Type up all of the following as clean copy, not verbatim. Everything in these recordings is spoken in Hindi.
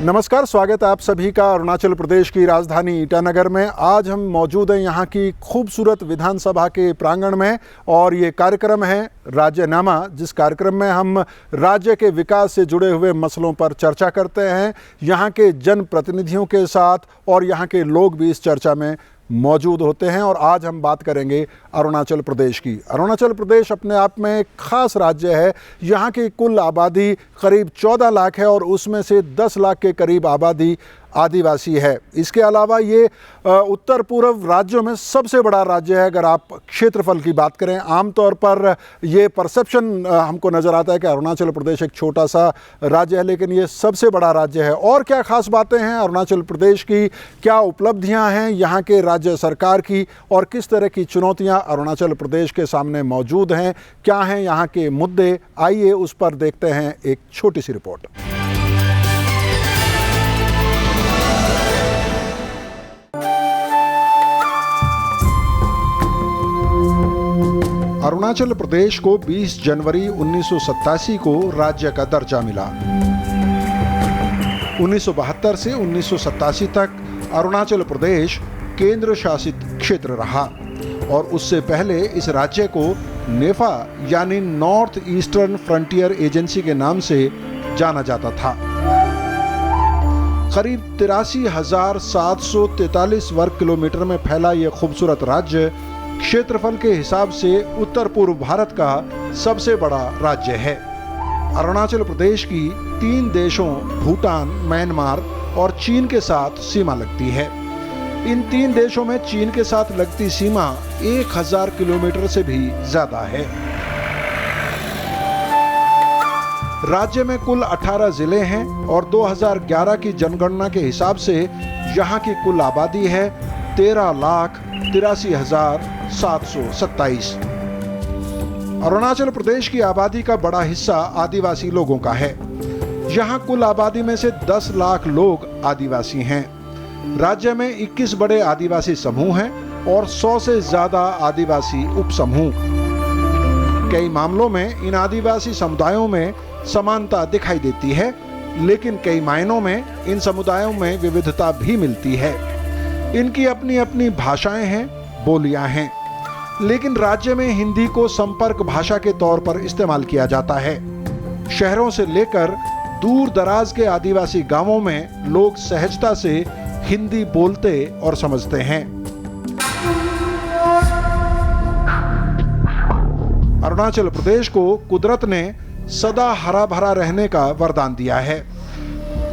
नमस्कार, स्वागत है आप सभी का अरुणाचल प्रदेश की राजधानी ईटानगर में। आज हम मौजूद हैं यहाँ की खूबसूरत विधानसभा के प्रांगण में और ये कार्यक्रम है राज्यनामा, जिस कार्यक्रम में हम राज्य के विकास से जुड़े हुए मसलों पर चर्चा करते हैं। यहाँ के जनप्रतिनिधियों के साथ और यहाँ के लोग भी इस चर्चा में मौजूद होते हैं और आज हम बात करेंगे अरुणाचल प्रदेश की। अरुणाचल प्रदेश अपने आप में एक खास राज्य है। यहाँ की कुल आबादी करीब 14 लाख है और उसमें से 10 लाख के करीब आबादी आदिवासी है। इसके अलावा ये उत्तर पूर्व राज्यों में सबसे बड़ा राज्य है। अगर आप क्षेत्रफल की बात करें, आमतौर पर ये परसेप्शन हमको नज़र आता है कि अरुणाचल प्रदेश एक छोटा सा राज्य है, लेकिन ये सबसे बड़ा राज्य है। और क्या खास बातें हैं अरुणाचल प्रदेश की, क्या उपलब्धियां हैं यहाँ के राज्य सरकार की और किस तरह की चुनौतियाँ अरुणाचल प्रदेश के सामने मौजूद हैं, क्या हैं यहाँ के मुद्दे, आइए उस पर देखते हैं एक छोटी सी रिपोर्ट। अरुणाचल प्रदेश को 20 जनवरी 1987 को राज्य का दर्जा मिला। 1972 से 1987 तक अरुणाचल प्रदेश केंद्र शासित क्षेत्र रहा और उससे पहले इस राज्य को नेफा यानी नॉर्थ ईस्टर्न फ्रंटियर एजेंसी के नाम से जाना जाता था। करीब 83,743 वर्ग किलोमीटर में फैला यह खूबसूरत राज्य क्षेत्रफल के हिसाब से उत्तर पूर्व भारत का सबसे बड़ा राज्य है। अरुणाचल प्रदेश की 3 देशों भूटान, म्यांमार और चीन के साथ सीमा लगती है। इन 3 देशों में चीन के साथ लगती सीमा 1000 किलोमीटर से भी ज्यादा है। राज्य में कुल 18 जिले हैं और 2011 की जनगणना के हिसाब से यहाँ की कुल आबादी है 13,83,727। अरुणाचल प्रदेश की आबादी का बड़ा हिस्सा आदिवासी लोगों का है। यहाँ कुल आबादी में से 10 लाख लोग आदिवासी हैं। राज्य में 21 बड़े आदिवासी समूह हैं और 100 से ज्यादा आदिवासी उपसमूह। कई मामलों में इन आदिवासी समुदायों में समानता दिखाई देती है, लेकिन कई मायनों में इन समुदायों में विविधता भी मिलती है। इनकी अपनी अपनी भाषाएं हैं, बोलियां हैं, लेकिन राज्य में हिंदी को संपर्क भाषा के तौर पर इस्तेमाल किया जाता है। शहरों से लेकर दूर दराज के आदिवासी गांवों में लोग सहजता से हिंदी बोलते और समझते हैं। अरुणाचल प्रदेश को कुदरत ने सदा हरा भरा रहने का वरदान दिया है।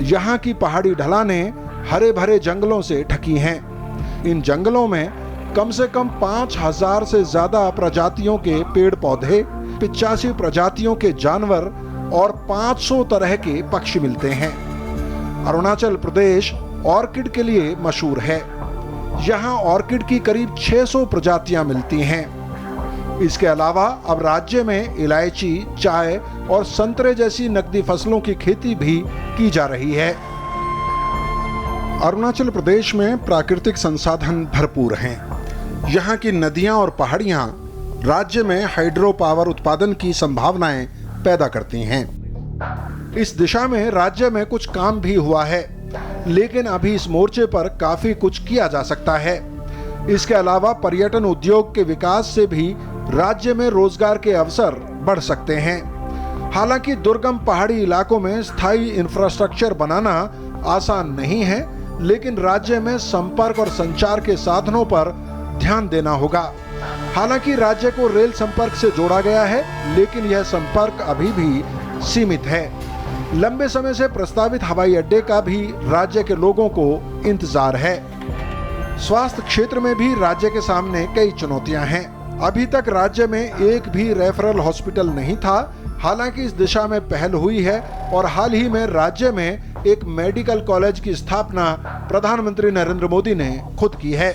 यहाँ की पहाड़ी ढलानें हरे भरे जंगलों से ढकी हैं। इन जंगलों में कम से कम 5000 से ज्यादा प्रजातियों के पेड़ पौधे, 85 प्रजातियों के जानवर और 500 तरह के पक्षी मिलते हैं। अरुणाचल प्रदेश ऑर्किड के लिए मशहूर है। यहाँ ऑर्किड की करीब 600 प्रजातियां मिलती हैं। इसके अलावा अब राज्य में इलायची, चाय और संतरे जैसी नकदी फसलों की खेती भी की जा रही है। अरुणाचल प्रदेश में प्राकृतिक संसाधन भरपूर हैं। यहाँ की नदियाँ और पहाड़ियाँ राज्य में हाइड्रो पावर उत्पादन की संभावनाएं पैदा करती हैं। इस दिशा में राज्य में कुछ काम भी हुआ है, लेकिन अभी इस मोर्चे पर काफी कुछ किया जा सकता है। इसके अलावा पर्यटन उद्योग के विकास से भी राज्य में रोजगार के अवसर बढ़ सकते हैं। हालांकि दुर्गम पहाड़ी इलाकों में स्थायी इंफ्रास्ट्रक्चर बनाना आसान नहीं है, लेकिन राज्य में संपर्क और संचार के साधनों पर ध्यान देना होगा। हालांकि राज्य को रेल संपर्क से जोड़ा गया है, लेकिन यह संपर्क अभी भी सीमित है। लंबे समय से प्रस्तावित हवाई अड्डे का भी राज्य के लोगों को इंतजार है। स्वास्थ्य क्षेत्र में भी राज्य के सामने कई चुनौतियां हैं। अभी तक राज्य में एक भी रेफरल हॉस्पिटल नहीं था। हालांकि इस दिशा में पहल हुई है और हाल ही में राज्य में एक मेडिकल कॉलेज की स्थापना प्रधानमंत्री नरेंद्र मोदी ने खुद की है।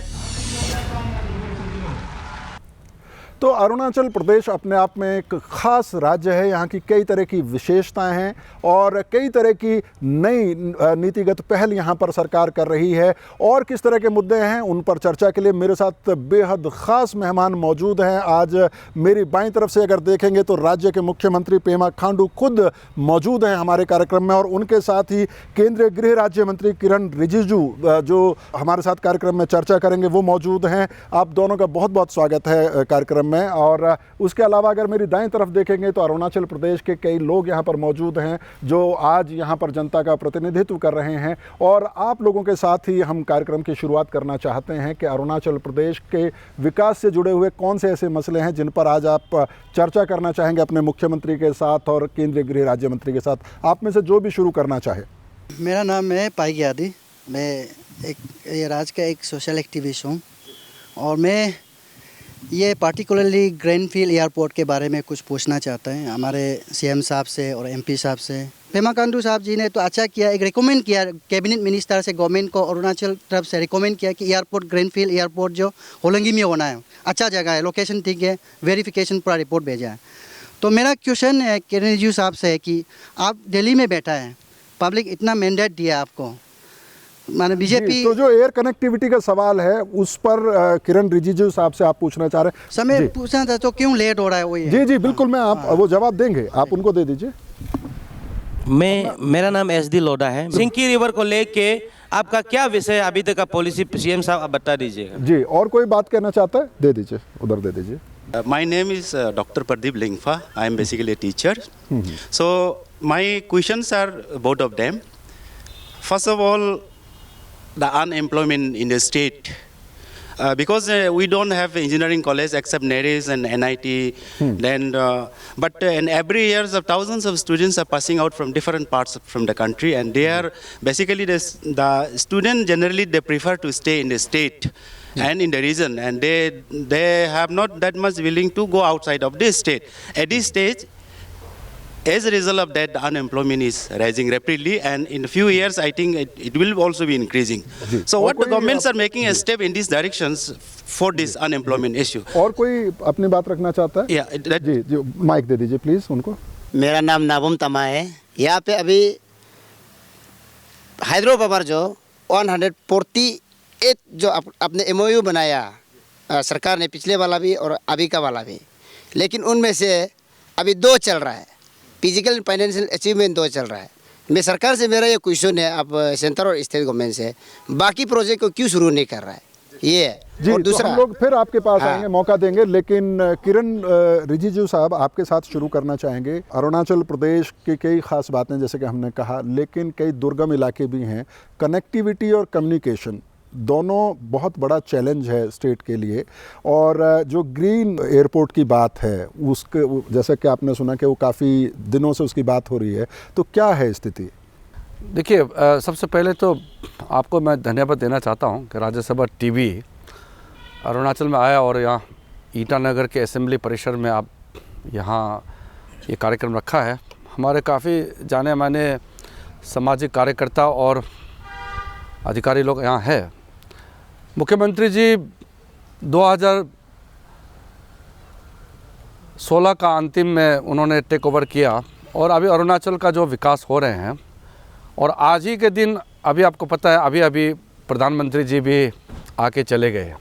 तो अरुणाचल प्रदेश अपने आप में एक ख़ास राज्य है। यहाँ की कई तरह की विशेषताएं हैं और कई तरह की नई नीतिगत पहल यहाँ पर सरकार कर रही है। और किस तरह के मुद्दे हैं उन पर चर्चा के लिए मेरे साथ बेहद ख़ास मेहमान मौजूद हैं। आज मेरी बाईं तरफ से अगर देखेंगे तो राज्य के मुख्यमंत्री पेमा खांडू खुद मौजूद हैं हमारे कार्यक्रम में, और उनके साथ ही केंद्रीय गृह राज्य मंत्री किरण रिजिजू जो हमारे साथ कार्यक्रम में चर्चा करेंगे वो मौजूद हैं। आप दोनों का बहुत बहुत स्वागत है कार्यक्रम में। और उसके अलावा अगर मेरी दाईं तरफ देखेंगे तो अरुणाचल प्रदेश के कई लोग यहाँ पर मौजूद हैं जो आज यहाँ पर जनता का प्रतिनिधित्व कर रहे हैं। और आप लोगों के साथ ही हम कार्यक्रम की शुरुआत करना चाहते हैं कि अरुणाचल प्रदेश के विकास से जुड़े हुए कौन से ऐसे मसले हैं जिन पर आज आप चर्चा करना चाहेंगे अपने मुख्यमंत्री के साथ और केंद्रीय गृह राज्य मंत्री के साथ। आप में से जो भी शुरू करना चाहे। मेरा नाम है पाई यादी, मैं ये राज्य का एक सोशल एक्टिविस्ट हूँ और मैं ये पार्टिकुलरली ग्रैंडफील्ड एयरपोर्ट के बारे में कुछ पूछना चाहता है हमारे सीएम साहब से और एमपी साहब से। पेमा खांडू साहब जी ने तो अच्छा किया, एक रिकमेंड किया कैबिनेट मिनिस्टर से गवर्नमेंट को अरुणाचल तरफ से रिकमेंड किया कि एयरपोर्ट ग्रैंडफील्ड एयरपोर्ट जो होलंगी में होना है, अच्छा जगह है, लोकेशन ठीक है, वेरिफिकेशन पूरा रिपोर्ट भेजा है। तो मेरा क्वेश्चन है किरण रिजिजू साहब से कि आप दिल्ली में बैठा है, पब्लिक इतना मैंडेट दिया आपको, माने बीजेपी। तो जो एयर कनेक्टिविटी का सवाल है उस पर किरण रिजिजू साहब से आप पूछना चाह रहे हैं। समय पूछना था तो क्यों लेट हो रहा है वही। जी जी बिल्कुल, मैं आप वो जवाब देंगे, आप उनको दे दीजिए। मेरा नाम SD लोडा है। सिंकी रिवर को लेके आपका क्या विषय अभी तक का पॉलिसी सीएम साहब आप बता दीजिएगा। जी, और कोई बात कहना चाहता है? दे दीजिए, उधर दे दीजिए। My name is Dr. Pradeep Lingfa. I am basically a teacher. So my questions are both of them. First of all, the unemployment in the state. Because we don't have engineering college except NERIS and NIT. But in every year, thousands of students are passing out from different parts from the country, and they are basically the student generally they prefer to stay in the state and in the region, and they have not that much willing to go outside of this state. At this stage, as a result of that, the unemployment is rising rapidly, and in a few years, I think it will also be increasing. So what the governments are making a step in these directions for this unemployment issue. और कोई अपनी बात रखना चाहता है? जी जी, माइक दे दीजिए प्लीज उनको। मेरा नाम नाबुम तमा है। यहाँ पे अभी हैदराबाद जो 148 जो अपने MOU बनाया सरकार ने, पिछले वाला भी और अभी का वाला भी, लेकिन उनमें से अभी 2 चल रहा है, फिजिकल एंड फाइनेंशियल अचीवमेंट 2 चल रहा है। मैं सरकार से मेरा ये क्वेश्चन है, आप सेंट्रल और स्टेट गवर्नमेंट से बाकी प्रोजेक्ट को क्यों शुरू नहीं कर रहा है ये है। जी, और दूसरा तो हम लोग फिर आपके पास आएंगे, मौका देंगे, लेकिन किरण रिजिजू साहब आपके साथ शुरू करना चाहेंगे। अरुणाचल प्रदेश की कई खास बातें जैसे कि हमने कहा, लेकिन कई दुर्गम इलाके भी हैं। कनेक्टिविटी और कम्युनिकेशन दोनों बहुत बड़ा चैलेंज है स्टेट के लिए। और जो ग्रीन एयरपोर्ट की बात है उसके, जैसा कि आपने सुना कि वो काफ़ी दिनों से उसकी बात हो रही है, तो क्या है स्थिति? देखिए, सबसे पहले तो आपको मैं धन्यवाद देना चाहता हूं कि राज्यसभा टीवी अरुणाचल में आया और यहाँ ईटानगर के असेंबली परिसर में आप यहाँ ये कार्यक्रम रखा है। हमारे काफ़ी जाने माने सामाजिक कार्यकर्ता और अधिकारी लोग यहाँ हैं। मुख्यमंत्री जी 2016 का अंतिम में उन्होंने टेक ओवर किया और अभी अरुणाचल का जो विकास हो रहे हैं, और आज ही के दिन अभी आपको पता है अभी प्रधानमंत्री जी भी आके चले गए,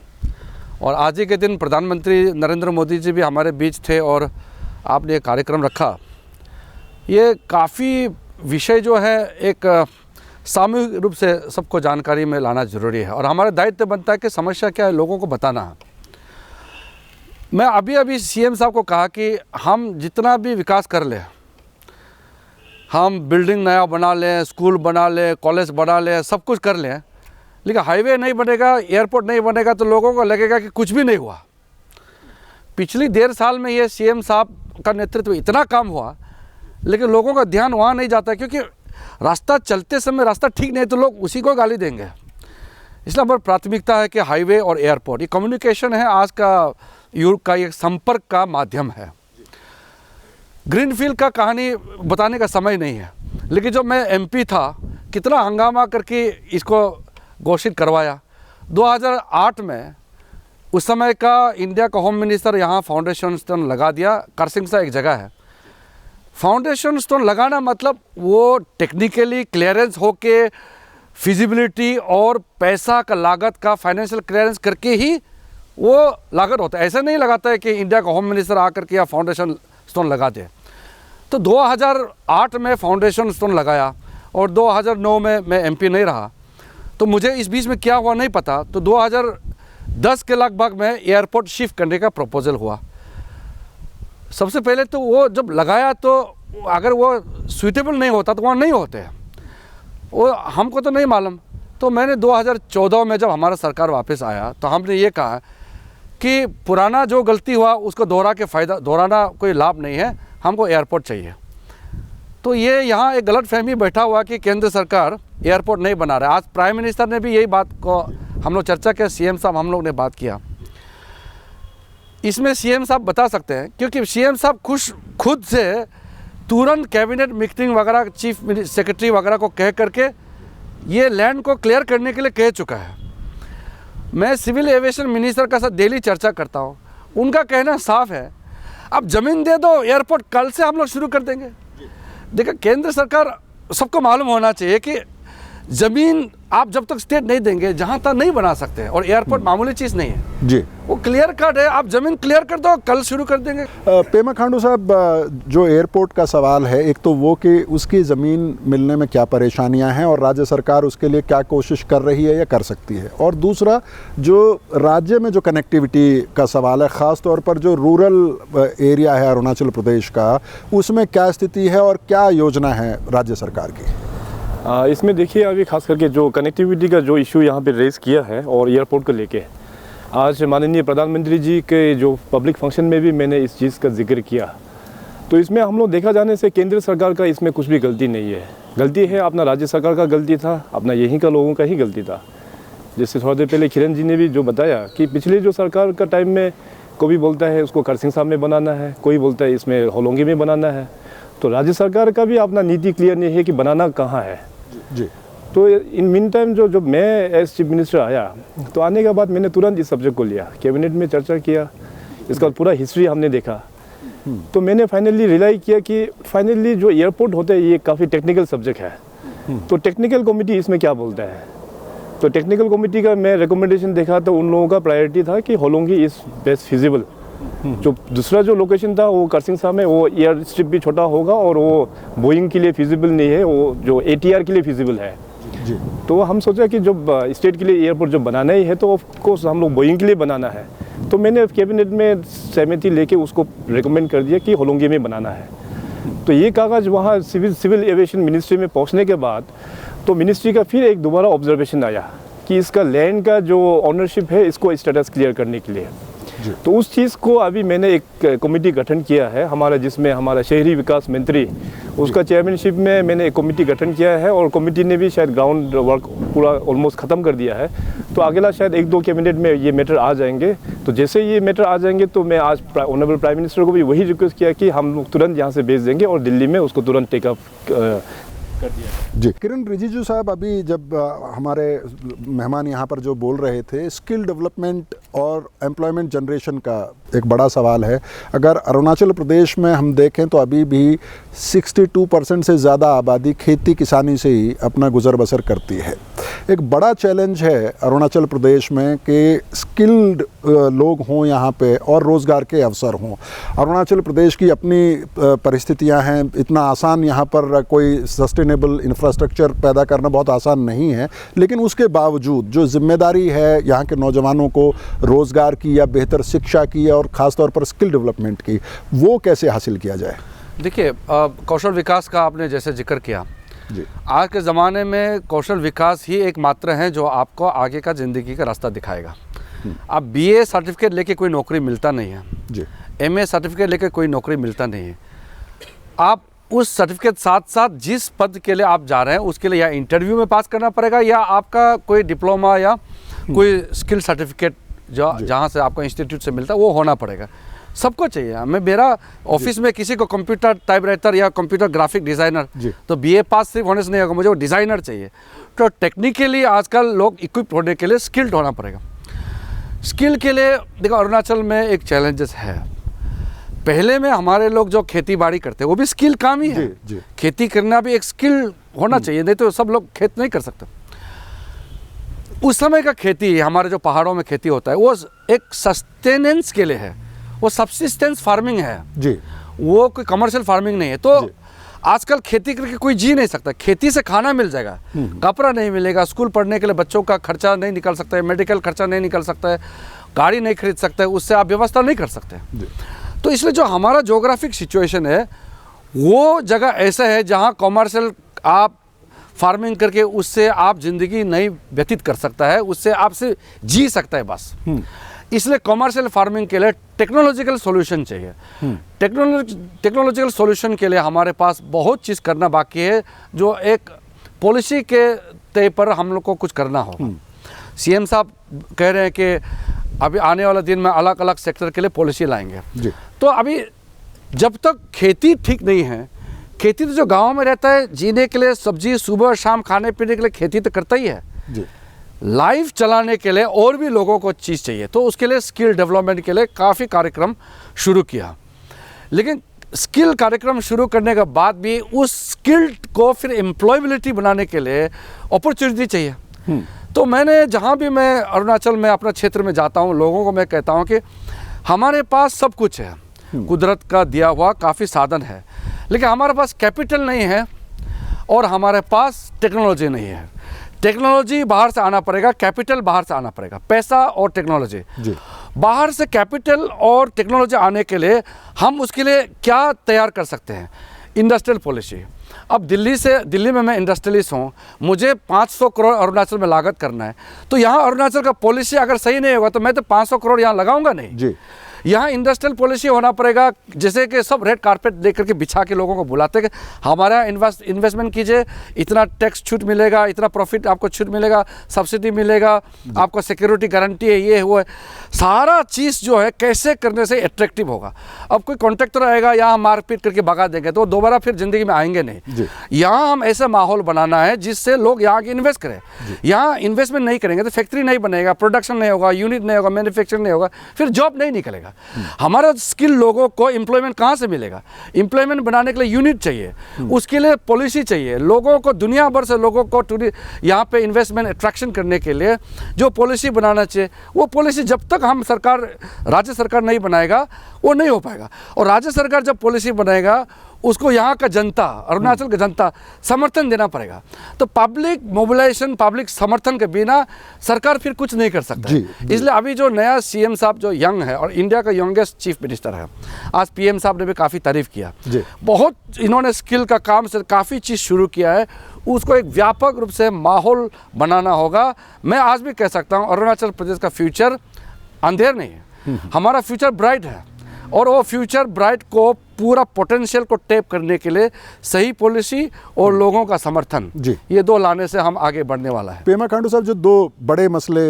और आज ही के दिन प्रधानमंत्री नरेंद्र मोदी जी भी हमारे बीच थे और आपने ये कार्यक्रम रखा। ये काफ़ी विषय जो है एक सामूहिक रूप से सबको जानकारी में लाना ज़रूरी है, और हमारा दायित्व बनता है कि समस्या क्या है लोगों को बताना है। मैं अभी सीएम साहब को कहा कि हम जितना भी विकास कर लें, हम बिल्डिंग नया बना लें, स्कूल बना लें, कॉलेज बना लें, सब कुछ कर लें, लेकिन हाईवे नहीं बनेगा, एयरपोर्ट नहीं बनेगा तो लोगों को लगेगा कि कुछ भी नहीं हुआ। पिछली 1.5 साल में ये सीएम साहब का नेतृत्व इतना काम हुआ, लेकिन लोगों का ध्यान वहाँ नहीं जाता, क्योंकि रास्ता चलते समय रास्ता ठीक नहीं तो लोग उसी को गाली देंगे। इसलिए हमारी प्राथमिकता है कि हाईवे और एयरपोर्ट, ये कम्युनिकेशन है आज का युग का, ये संपर्क का माध्यम है। ग्रीनफील्ड का कहानी बताने का समय नहीं है, लेकिन जब मैं MP था कितना हंगामा करके इसको घोषित करवाया। 2008 में उस समय का इंडिया का होम मिनिस्टर यहाँ फाउंडेशन स्टोन लगा दिया। करसिंगसा एक जगह है, फाउंडेशन स्टोन लगाना मतलब वो टेक्निकली क्लियरेंस होके फिजिबिलिटी और पैसा का लागत का फाइनेंशियल क्लियरेंस करके ही वो लागत होता है। ऐसा नहीं लगाता है कि इंडिया का होम मिनिस्टर आकर के या फाउंडेशन स्टोन लगा दे। तो 2008 में फाउंडेशन स्टोन लगाया और 2009 में मैं एमपी नहीं रहा, तो मुझे इस बीच में क्या हुआ नहीं पता। तो 2010 के लगभग में एयरपोर्ट शिफ्ट करने का प्रपोजल हुआ। सबसे पहले तो वो जब लगाया तो अगर वो सूटेबल नहीं होता तो वहाँ नहीं होते, वो हमको तो नहीं मालूम। तो मैंने 2014 में जब हमारा सरकार वापस आया तो हमने ये कहा कि पुराना जो गलती हुआ उसको दोहराना कोई लाभ नहीं है, हमको एयरपोर्ट चाहिए। तो ये यहाँ एक गलत फहमी बैठा हुआ कि केंद्र सरकार एयरपोर्ट नहीं बना रहा है। आज प्राइम मिनिस्टर ने भी यही बात को हम लोग चर्चा किया, सीएम साहब हम लोग ने बात किया। इसमें सीएम साहब बता सकते हैं, क्योंकि सीएम साहब खुद से तुरंत कैबिनेट मीटिंग वगैरह चीफ सेक्रेटरी वगैरह को कह करके ये लैंड को क्लियर करने के लिए कह चुका है। मैं सिविल एविएशन मिनिस्टर का साथ डेली चर्चा करता हूँ, उनका कहना साफ है, अब ज़मीन दे दो, एयरपोर्ट कल से हम लोग शुरू कर देंगे। देखिए केंद्र सरकार सबको मालूम होना चाहिए कि ज़मीन आप जब तक स्टेट नहीं देंगे जहाँ तक नहीं बना सकते, और एयरपोर्ट मामूली चीज़ नहीं है जी, वो क्लियर कट है। आप ज़मीन क्लियर कर दो, कल शुरू कर देंगे। पेमा खांडू साहब, जो एयरपोर्ट का सवाल है, एक तो वो कि उसकी ज़मीन मिलने में क्या परेशानियां हैं और राज्य सरकार उसके लिए क्या कोशिश कर रही है या कर सकती है, और दूसरा जो राज्य में जो कनेक्टिविटी का सवाल है, ख़ास तौर पर जो रूरल एरिया है अरुणाचल प्रदेश का, उसमें क्या स्थिति है और क्या योजना है राज्य सरकार की? इसमें देखिए अभी खास करके जो कनेक्टिविटी का जो इशू यहाँ पे रेज़ किया है और एयरपोर्ट को लेके आज माननीय प्रधानमंत्री जी के जो पब्लिक फंक्शन में भी मैंने इस चीज़ का जिक्र किया। तो इसमें हम लोग देखा जाने से केंद्र सरकार का इसमें कुछ भी गलती नहीं है। गलती है अपना राज्य सरकार का गलती था, अपना यहीं का लोगों का ही गलती था। जैसे थोड़ा देर पहले किरण जी ने भी जो बताया कि पिछले जो सरकार का टाइम में कोई बोलता है उसको करसिंगसा में बनाना है, कोई बोलता है इसमें होलोंगी में बनाना है। तो राज्य सरकार का भी अपना नीति क्लियर नहीं है कि बनाना कहाँ है जी। तो इन मीन टाइम जो मैं एज चीफ मिनिस्टर आया तो आने के बाद मैंने तुरंत इस सब्जेक्ट को लिया, कैबिनेट में चर्चा किया, इसका पूरा हिस्ट्री हमने देखा। तो मैंने फाइनली रियलाइज किया कि फाइनली जो एयरपोर्ट होता है ये काफ़ी टेक्निकल सब्जेक्ट है। तो टेक्निकल कमेटी इसमें क्या बोलता है, तो टेक्निकल कमेटी का मैं रिकमेंडेशन देखा तो उन लोगों का प्रायोरिटी था कि होलोंगी इज़ बेस्ट फिजिबल। जो दूसरा जो लोकेशन था वो करसिंगसा में, वो एयर स्ट्रिप भी छोटा होगा और वो बोइंग के लिए फिजिबल नहीं है, वो जो ATR के लिए फिजिबल है जी। तो हम सोचा कि जब स्टेट के लिए एयरपोर्ट जब बनाना ही है तो ऑफकोर्स हम लोग बोइंग के लिए बनाना है। तो मैंने कैबिनेट में सहमति लेके उसको रिकमेंड कर दिया कि होलोंगी में बनाना है। तो ये कागज़ वहाँ सिविल एविएशन मिनिस्ट्री में पहुँचने के बाद तो मिनिस्ट्री का फिर एक दोबारा ऑब्जर्वेशन आया कि इसका लैंड का जो ऑनरशिप है इसको स्टेटस क्लियर करने के लिए। तो उस चीज़ को अभी मैंने एक कमेटी गठन किया है हमारा, जिसमें हमारा शहरी विकास मंत्री उसका चेयरमैनशिप में मैंने एक कमेटी गठन किया है और कमेटी ने भी शायद ग्राउंड वर्क पूरा ऑलमोस्ट ख़त्म कर दिया है। तो अगला शायद 1-2 कैबिनेट में ये मैटर आ जाएंगे। तो जैसे ये मैटर आ जाएंगे तो मैं आज ऑनरेबल प्राइम मिनिस्टर को भी वही रिक्वेस्ट किया कि हम लोग तुरंत यहाँ से भेज देंगे और दिल्ली में उसको तुरंत टेकअप कर दिया। जी, किरण रिजिजू साहब, अभी जब हमारे मेहमान यहाँ पर जो बोल रहे थे, स्किल डेवलपमेंट और एम्प्लॉयमेंट जनरेशन का एक बड़ा सवाल है। अगर अरुणाचल प्रदेश में हम देखें तो अभी भी 62% से ज़्यादा आबादी खेती किसानी से ही अपना गुजर बसर करती है। एक बड़ा चैलेंज है अरुणाचल प्रदेश में कि स्किल्ड लोग हों यहाँ पे और रोज़गार के अवसर हों। अरुणाचल प्रदेश की अपनी परिस्थितियाँ हैं, इतना आसान यहाँ पर कोई सस्टेनेबल इंफ्रास्ट्रक्चर पैदा करना बहुत आसान नहीं है, लेकिन उसके बावजूद जो जिम्मेदारी है यहाँ के नौजवानों को रोज़गार की या बेहतर शिक्षा की और ख़ास तौर पर स्किल डेवलपमेंट की, वो कैसे हासिल किया जाए? देखिए, कौशल विकास का आपने जैसे जिक्र किया जी। आज के ज़माने में कौशल विकास ही एकमात्र है जो आपको आगे का ज़िंदगी का रास्ता दिखाएगा। अब BA सर्टिफिकेट लेके कोई नौकरी मिलता नहीं है जी, MA सर्टिफिकेट लेके कोई नौकरी मिलता नहीं है। आप उस सर्टिफिकेट साथ साथ जिस पद के लिए आप जा रहे हैं उसके लिए या इंटरव्यू में पास करना पड़ेगा या आपका कोई डिप्लोमा या कोई स्किल सर्टिफिकेट जो जहाँ से आपको इंस्टीट्यूट से मिलता है वो होना पड़ेगा। सबको चाहिए। मैं मेरा ऑफिस में किसी को कंप्यूटर टाइपराइटर या कंप्यूटर ग्राफिक डिज़ाइनर, तो BA पास सिर्फ होने से नहीं होगा, मुझे वो डिज़ाइनर चाहिए। तो टेक्निकली आजकल लोग इक्विप होने के लिए स्किल्ड होना पड़ेगा। स्किल के लिए देखो अरुणाचल में एक चैलेंजेस है। पहले में हमारे लोग जो खेती बाड़ी करते हैं वो भी स्किल काम ही है। जी। खेती करना भी एक स्किल होना चाहिए, नहीं तो सब लोग खेत नहीं कर सकते। उस समय का खेती, हमारे जो पहाड़ों में खेती होता है वो एक सस्टेनेंस के लिए है, वो सब्सिस्टेंस फार्मिंग है जी, वो कोई कमर्शियल फार्मिंग नहीं है। तो आजकल खेती करके कोई जी नहीं सकता। खेती से खाना मिल जाएगा, कपड़ा नहीं मिलेगा, स्कूल पढ़ने के लिए बच्चों का खर्चा नहीं निकल सकता है, मेडिकल खर्चा नहीं निकल सकता है, गाड़ी नहीं खरीद सकते, उससे आप व्यवस्था नहीं कर सकते। तो इसलिए जो हमारा जोग्राफिक सिचुएशन है वो जगह ऐसा है जहाँ कॉमर्शियल आप फार्मिंग करके उससे आप ज़िंदगी नहीं व्यतीत कर सकता है, उससे आपसे जी सकता है बस। इसलिए कॉमर्शियल फार्मिंग के लिए टेक्नोलॉजिकल सॉल्यूशन चाहिए। टेक्नोलॉजिकल सॉल्यूशन के लिए हमारे पास बहुत चीज़ करना बाकी है, जो एक पॉलिसी के तय पर हम लोग को कुछ करना होगा। सीएम साहब कह रहे हैं कि अभी आने वाला दिन में अलग अलग सेक्टर के लिए पॉलिसी लाएंगे जी। तो अभी जब तक खेती ठीक नहीं है, खेती तो जो गांव में रहता है जीने के लिए, सब्जी सुबह शाम खाने पीने के लिए खेती तो करता ही है जी। लाइफ चलाने के लिए और भी लोगों को चीज़ चाहिए, तो उसके लिए स्किल डेवलपमेंट के लिए काफ़ी कार्यक्रम शुरू किया। लेकिन स्किल कार्यक्रम शुरू करने के बाद भी उस स्किल को फिर एम्प्लॉयबिलिटी बनाने के लिए अपॉर्चुनिटी चाहिए। तो मैंने जहाँ भी मैं अरुणाचल में अपना क्षेत्र में जाता हूँ, लोगों को मैं कहता हूँ कि हमारे पास सब कुछ है, कुदरत का दिया हुआ काफ़ी साधन है, लेकिन हमारे पास कैपिटल नहीं है और हमारे पास टेक्नोलॉजी नहीं है। टेक्नोलॉजी बाहर से आना पड़ेगा, कैपिटल बाहर से आना पड़ेगा, पैसा और टेक्नोलॉजी। बाहर से कैपिटल और टेक्नोलॉजी आने के लिए हम उसके लिए क्या तैयार कर सकते हैं? Industrial policy. अब दिल्ली में मैं इंडस्ट्रियलिस्ट हूँ, मुझे 500 करोड़ अरुणाचल में लागत करना है, तो यहाँ अरुणाचल का पॉलिसी अगर सही नहीं होगा तो मैं तो 500 करोड़ यहाँ लगाऊंगा नहीं जी। यहाँ इंडस्ट्रियल पॉलिसी होना पड़ेगा, जैसे कि सब रेड कारपेट लेकर के बिछा के लोगों को बुलाते हैं कि हमारा इन्वेस्टमेंट कीजिए, इतना टैक्स छूट मिलेगा, इतना प्रॉफिट आपको छूट मिलेगा, सब्सिडी मिलेगा, आपको सिक्योरिटी गारंटी है, ये हुआ है। सारा चीज़ जो है कैसे करने से अट्रैक्टिव होगा। अब कोई कॉन्ट्रैक्टर आएगा यहाँ मारपीट करके भगा देंगे तो दोबारा फिर ज़िंदगी में आएंगे नहीं। यहाँ हम ऐसा माहौल बनाना है जिससे लोग यहाँ के इन्वेस्ट करें। यहाँ इन्वेस्टमेंट नहीं करेंगे तो फैक्ट्री नहीं बनेगा, प्रोडक्शन नहीं होगा, यूनिट नहीं होगा, मैन्युफैक्चरिंग नहीं होगा, फिर जॉब नहीं निकलेगा। हमारा स्किल लोगों को एम्प्लॉयमेंट कहाँ से मिलेगा? एम्प्लॉयमेंट बनाने के लिए यूनिट चाहिए, उसके लिए पॉलिसी चाहिए, लोगों को दुनिया भर से लोगों को यहाँ पे इन्वेस्टमेंट अट्रैक्शन करने के लिए जो पॉलिसी बनाना चाहिए, वो पॉलिसी जब तक हम राज्य सरकार नहीं बनाएगा वो नहीं हो पाएगा। और राज्य सरकार जब पॉलिसी बनाएगा उसको यहाँ का जनता, अरुणाचल का जनता समर्थन देना पड़ेगा। तो पब्लिक मोबिलाइजेशन, पब्लिक समर्थन के बिना सरकार फिर कुछ नहीं कर सकता है। इसलिए अभी जो नया सीएम साहब जो यंग है और इंडिया का यंगेस्ट चीफ मिनिस्टर है, आज पीएम साहब ने भी काफ़ी तारीफ किया, बहुत इन्होंने स्किल का काम से काफ़ी चीज़ शुरू किया है, उसको एक व्यापक रूप से माहौल बनाना होगा। मैं आज भी कह सकता हूँ अरुणाचल प्रदेश का फ्यूचर अंधेर नहीं है, हमारा फ्यूचर ब्राइट है, और वो फ्यूचर ब्राइट को पूरा पोटेंशियल को टैप करने के लिए सही पॉलिसी और लोगों का समर्थन, ये दो लाने से हम आगे बढ़ने वाला है। पेमा खांडू साहब, जो दो बड़े मसले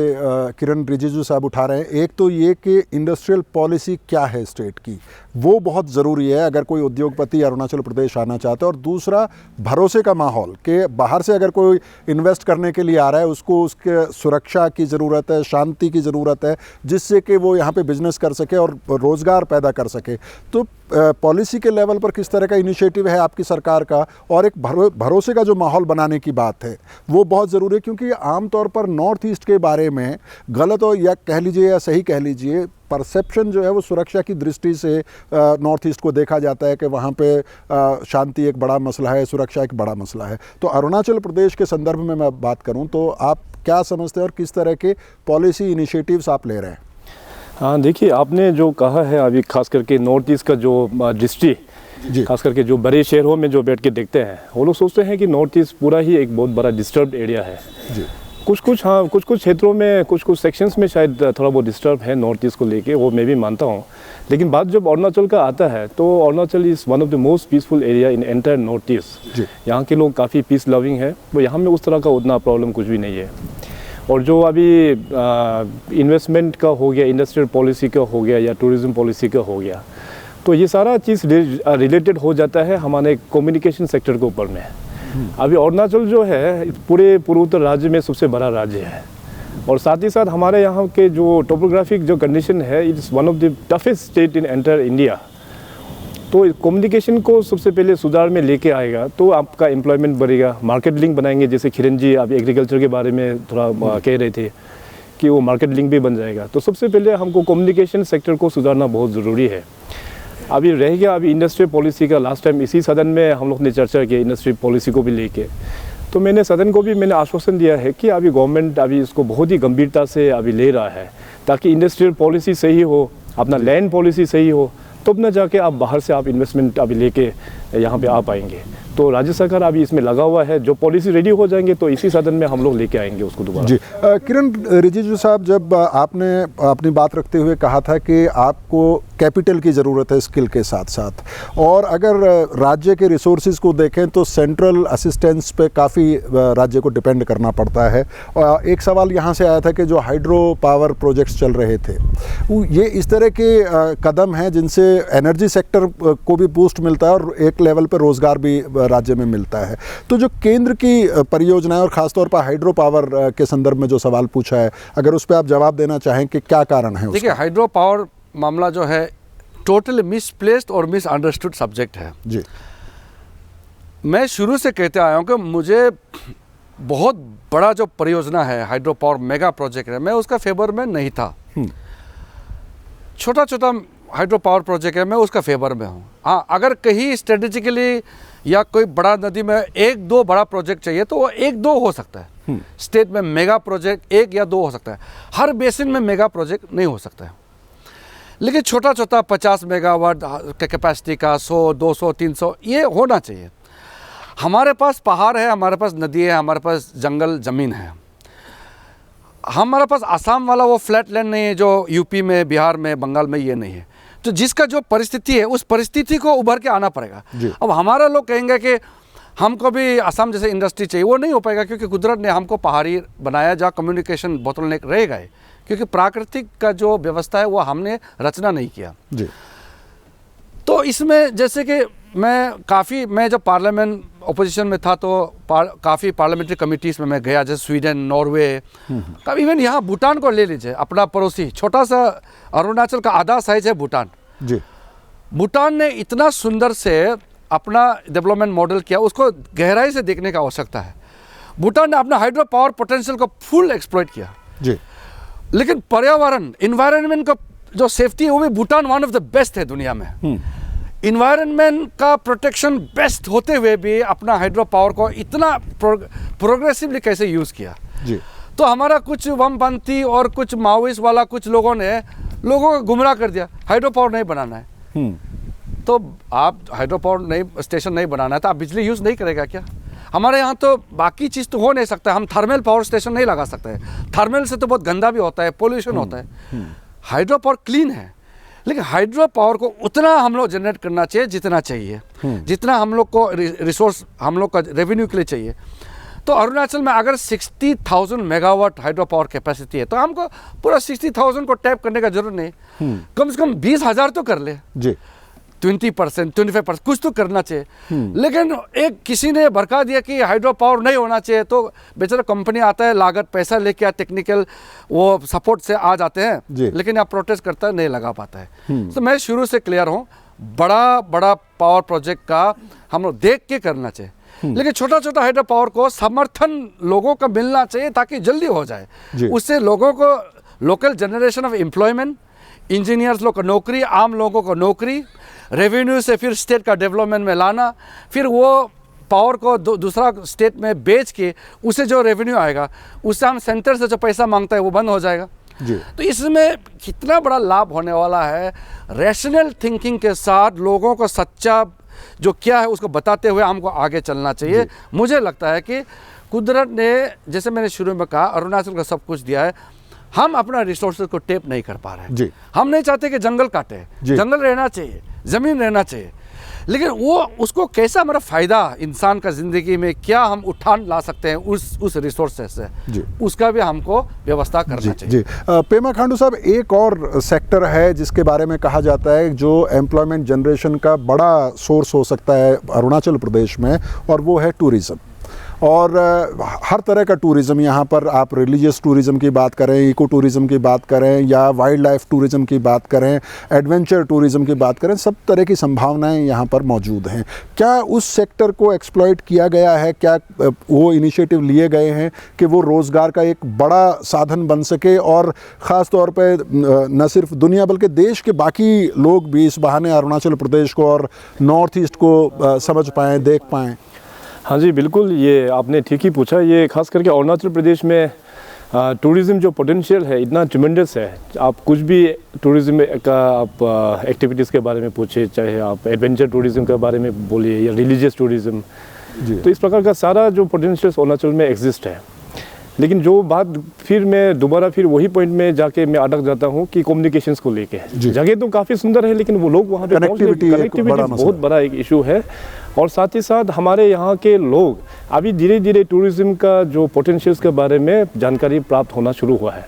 किरण रिजिजू साहब उठा रहे हैं, एक तो ये कि इंडस्ट्रियल पॉलिसी क्या है स्टेट की, वो बहुत ज़रूरी है अगर कोई उद्योगपति अरुणाचल प्रदेश आना चाहता है, और दूसरा भरोसे का माहौल कि बाहर से अगर कोई इन्वेस्ट करने के लिए आ रहा है उसको उसके सुरक्षा की ज़रूरत है, शांति की ज़रूरत है, जिससे कि वो यहाँ पे बिजनेस कर सके और रोज़गार पैदा कर सके। तो पॉलिसी के लेवल पर किस तरह का इनिशिएटिव है आपकी सरकार का, और एक भरोसे का जो माहौल बनाने की बात है वो बहुत ज़रूरी है, क्योंकि आमतौर पर नॉर्थ ईस्ट के बारे में गलत हो या कह लीजिए या सही कह लीजिए, परसेप्शन जो है वो सुरक्षा की दृष्टि से नॉर्थ ईस्ट को देखा जाता है कि वहाँ पे शांति एक बड़ा मसला है, सुरक्षा एक बड़ा मसला है। तो अरुणाचल प्रदेश के संदर्भ में मैं बात करूँ तो आप क्या समझते हैं और किस तरह के पॉलिसी इनिशिएटिव्स आप ले रहे हैं? हाँ, देखिए आपने जो कहा है अभी, खास करके नॉर्थ ईस्ट का जो दृष्टि, खास करके जो बड़े शहरों में जो बैठ के देखते हैं वो लोग सोचते हैं कि नॉर्थ ईस्ट पूरा ही एक बहुत बड़ा डिस्टर्ब्ड एरिया है। कुछ क्षेत्रों में, कुछ सेक्शंस में शायद थोड़ा बहुत डिस्टर्ब है नॉर्थ ईस्ट को लेके, वो मैं भी मानता हूँ। लेकिन बात जब अरुणाचल का आता है तो Arunachal is one of the most peaceful area in entire north east. यहाँ के लोग काफ़ी पीस लविंग है, तो यहाँ में उस तरह का उतना प्रॉब्लम कुछ भी नहीं है। और जो अभी इन्वेस्टमेंट का हो गया, इंडस्ट्रियल पॉलिसी का हो गया या टूरिज़्म पॉलिसी का हो गया, तो ये सारा चीज़ रिलेटेड हो जाता है हमारे कम्युनिकेशन सेक्टर के ऊपर में। अभी अरुणाचल जो है पूरे पूर्वोत्तर राज्य में सबसे बड़ा राज्य है, और साथ ही साथ हमारे यहाँ के जो टोपोग्राफिक जो कंडीशन है, it is one of the toughest state in entire India. तो कम्युनिकेशन को सबसे पहले सुधार में लेके आएगा तो आपका एम्प्लॉयमेंट बढ़ेगा, मार्केट लिंक बनाएंगे, जैसे किरण जी अभी एग्रीकल्चर के बारे में थोड़ा कह रहे थे कि वो मार्केट लिंक भी बन जाएगा। तो सबसे पहले हमको कम्युनिकेशन सेक्टर को सुधारना बहुत ज़रूरी है। अभी रह गया अभी इंडस्ट्री पॉलिसी का, लास्ट टाइम इसी सदन में हम लोग ने चर्चा की इंडस्ट्री पॉलिसी को भी लेके, तो मैंने सदन को भी मैंने आश्वासन दिया है कि अभी गवर्नमेंट अभी इसको बहुत ही गंभीरता से अभी ले रहा है, ताकि इंडस्ट्रियल पॉलिसी सही हो, अपना लैंड पॉलिसी सही हो, तब न जाके आप बाहर से आप इन्वेस्टमेंट अभी लेके यहाँ पे आ पाएंगे। तो राज्य सरकार अभी इसमें लगा हुआ है, जो पॉलिसी रेडी हो जाएंगे तो इसी सदन में हम लोग लेके आएंगे उसको दोबारा। जी किरण रिजिजू साहब, जब आपने अपनी बात रखते हुए कहा था कि आपको कैपिटल की ज़रूरत है स्किल के साथ साथ, और अगर राज्य के रिसोर्सेज को देखें तो सेंट्रल असिस्टेंस पे काफ़ी राज्य को डिपेंड करना पड़ता है। और एक सवाल यहाँ से आया था कि जो हाइड्रो पावर प्रोजेक्ट्स चल रहे थे, ये इस तरह के कदम हैं जिनसे एनर्जी सेक्टर को भी बूस्ट मिलता है और एक लेवल पर रोज़गार भी राज्य में मिलता है। तो जो केंद्र की परियोजनाएं और ख़ासतौर पर हाइड्रो पावर के संदर्भ में जो सवाल पूछा है, अगर उस पर आप जवाब देना चाहें कि क्या कारण है। देखिए, हाइड्रो पावर मामला जो है टोटली मिसप्लेस्ड और मिसअंडरस्टूड सब्जेक्ट है जी। मैं शुरू से कहते आया हूँ कि मुझे बहुत बड़ा जो परियोजना है हाइड्रो पावर मेगा प्रोजेक्ट है, मैं उसका फेवर में नहीं था। छोटा छोटा हाइड्रो पावर प्रोजेक्ट है, मैं उसका फेवर में हूँ। हाँ, अगर कहीं स्ट्रेटेजिकली या कोई बड़ा नदी में एक दो बड़ा प्रोजेक्ट चाहिए तो वो एक दो हो सकता है। स्टेट में मेगा प्रोजेक्ट एक या दो हो सकता है, हर बेसिन में मेगा प्रोजेक्ट नहीं हो सकता है। लेकिन छोटा छोटा 50 मेगावाट के कैपेसिटी का 100, 200, 300 ये होना चाहिए। हमारे पास पहाड़ है, हमारे पास नदी है, हमारे पास जंगल ज़मीन है। हमारे पास आसाम वाला वो फ्लैट लैंड नहीं है जो यूपी में, बिहार में, बंगाल में ये नहीं है। तो जिसका जो परिस्थिति है उस परिस्थिति को उभर के आना पड़ेगा। अब हमारा लोग कहेंगे कि हमको भी असम जैसे इंडस्ट्री चाहिए, वो नहीं हो पाएगा क्योंकि कुदरत ने हमको पहाड़ी बनाया जहाँ कम्युनिकेशन बोतलनेक रह गए, क्योंकि प्राकृतिक का जो व्यवस्था है वो हमने रचना नहीं किया जी। तो इसमें जैसे कि मैं जब पार्लियामेंट अपोजिशन में था तो काफ़ी पार्लियामेंट्री कमिटीज़ में मैं गया, जैसे स्वीडन, नॉर्वे, इवन यहाँ भूटान को ले लीजिए, अपना पड़ोसी छोटा सा अरुणाचल का आधा साइज है भूटान जी। भूटान ने इतना सुंदर से अपना डेवलपमेंट मॉडल किया, उसको गहराई से देखने का आवश्यकता है। भूटान ने अपना हाइड्रो पावर पोटेंशियल को फुल एक्सप्लॉइट किया जी। लेकिन पर्यावरण इन्वायरमेंट का जो सेफ्टी है वो भी Bhutan one of the best है दुनिया में। इन्वायरमेंट का प्रोटेक्शन बेस्ट होते हुए भी अपना हाइड्रो पावर को इतना प्रोग्रेसिवली कैसे यूज़ किया जी। तो हमारा कुछ वामपंथी और कुछ माओइस्ट वाला कुछ लोगों ने लोगों को गुमराह कर दिया, हाइड्रो पावर नहीं बनाना है। तो आप हाइड्रो पावर नहीं स्टेशन नहीं बनाना है तो आप बिजली यूज़ नहीं करेगा क्या? हमारे यहाँ तो बाकी चीज़ तो हो नहीं सकता, हम थर्मल पावर स्टेशन नहीं लगा सकते। थर्मल से तो बहुत गंदा भी होता है, पोल्यूशन होता है। हाइड्रो पावर क्लीन है, लेकिन हाइड्रो पावर को उतना हम लोग जनरेट करना चाहिए जितना चाहिए, जितना हम लोग को रिसोर्स हम लोग का रेवेन्यू के लिए चाहिए। तो अरुणाचल में अगर 60,000 मेगावाट हाइड्रो पावर कैपेसिटी है तो हमको पूरा 60,000 को टैप करने का जरूरत नहीं, कम से कम 20,000 तो कर ले जी। 20%, 25% कुछ तो करना चाहिए। लेकिन एक किसी ने भड़का दिया कि हाइड्रो पावर नहीं होना चाहिए, तो बेचारा कंपनी आता है, लागत पैसा लेके आ, टेक्निकल वो सपोर्ट से आ जाते हैं, लेकिन आप प्रोटेस्ट करता है, नहीं लगा पाता है। तो मैं शुरू से क्लियर हूँ, बड़ा बड़ा पावर प्रोजेक्ट का हम लोग देख के करना चाहिए, लेकिन छोटा छोटा हाइड्रो पावर को समर्थन लोगों का मिलना चाहिए ताकि जल्दी हो जाए। उससे लोगों को local generation of employment, engineers लोग को नौकरी, आम लोगों को नौकरी, रेवेन्यू से फिर स्टेट का डेवलपमेंट में लाना, फिर वो पावर को दूसरा स्टेट में बेच के उसे जो रेवेन्यू आएगा उससे हम सेंटर से जो पैसा मांगता है वो बंद हो जाएगा जी। तो इसमें कितना बड़ा लाभ होने वाला है। रैशनल थिंकिंग के साथ लोगों को सच्चा जो क्या है उसको बताते हुए हमको आगे चलना चाहिए। मुझे लगता है कि कुदरत ने, जैसे मैंने शुरू में कहा, अरुणाचल को सब कुछ दिया है, हम अपना रिसोर्सेज को टेप नहीं कर पा रहे हैं। हम नहीं चाहते कि जंगल काटे, जंगल रहना चाहिए, ज़मीन रहना चाहिए, लेकिन वो उसको कैसा हमारा फ़ायदा इंसान का ज़िंदगी में क्या हम उठान ला सकते हैं उस रिसोर्सेज से, उसका भी हमको व्यवस्था करना चाहिए। पेमा खांडू साहब, एक और सेक्टर है जिसके बारे में कहा जाता है जो एम्प्लॉयमेंट जनरेशन का बड़ा सोर्स हो सकता है अरुणाचल प्रदेश में, और वो है टूरिज़्म। और हर तरह का टूरिज़्म यहाँ पर, आप रिलीजियस टूरिज़्म की बात करें, इको टूरिज़्म की बात करें या वाइल्ड लाइफ टूरिज़्म की बात करें, एडवेंचर टूरिज़्म की बात करें, सब तरह की संभावनाएं यहाँ पर मौजूद हैं। क्या उस सेक्टर को एक्सप्लॉइट किया गया है? क्या वो इनिशिएटिव लिए गए हैं कि वो रोज़गार का एक बड़ा साधन बन सके और ख़ास तौर पे न सिर्फ दुनिया बल्कि देश के बाकी लोग भी इस बहाने अरुणाचल प्रदेश को और नॉर्थ ईस्ट को समझ पाएँ, देख पाएँ? हाँ जी, बिल्कुल, ये आपने ठीक ही पूछा। ये खास करके अरुणाचल प्रदेश में टूरिज़्म जो पोटेंशियल है इतना ट्रिमेंडस है। आप कुछ भी टूरिज़्म का आप एक्टिविटीज़ के बारे में पूछे, चाहे आप एडवेंचर टूरिज़्म के बारे में बोलिए या रिलीजियस टूरिज़्म, तो इस प्रकार का सारा जो पोटेंशियल अरुणाचल में एग्जिस्ट है। लेकिन जो बात फिर मैं दोबारा फिर वही पॉइंट में जाके मैं अटक जाता हूँ कि कम्युनिकेशंस को लेके। जगह तो काफ़ी सुंदर है लेकिन वो लोग वहाँ पे कनेक्टिविटी बहुत बड़ा एक इशू है। और साथ ही साथ हमारे यहाँ के लोग अभी धीरे धीरे टूरिज़्म का जो पोटेंशियल्स के बारे में जानकारी प्राप्त होना शुरू हुआ है।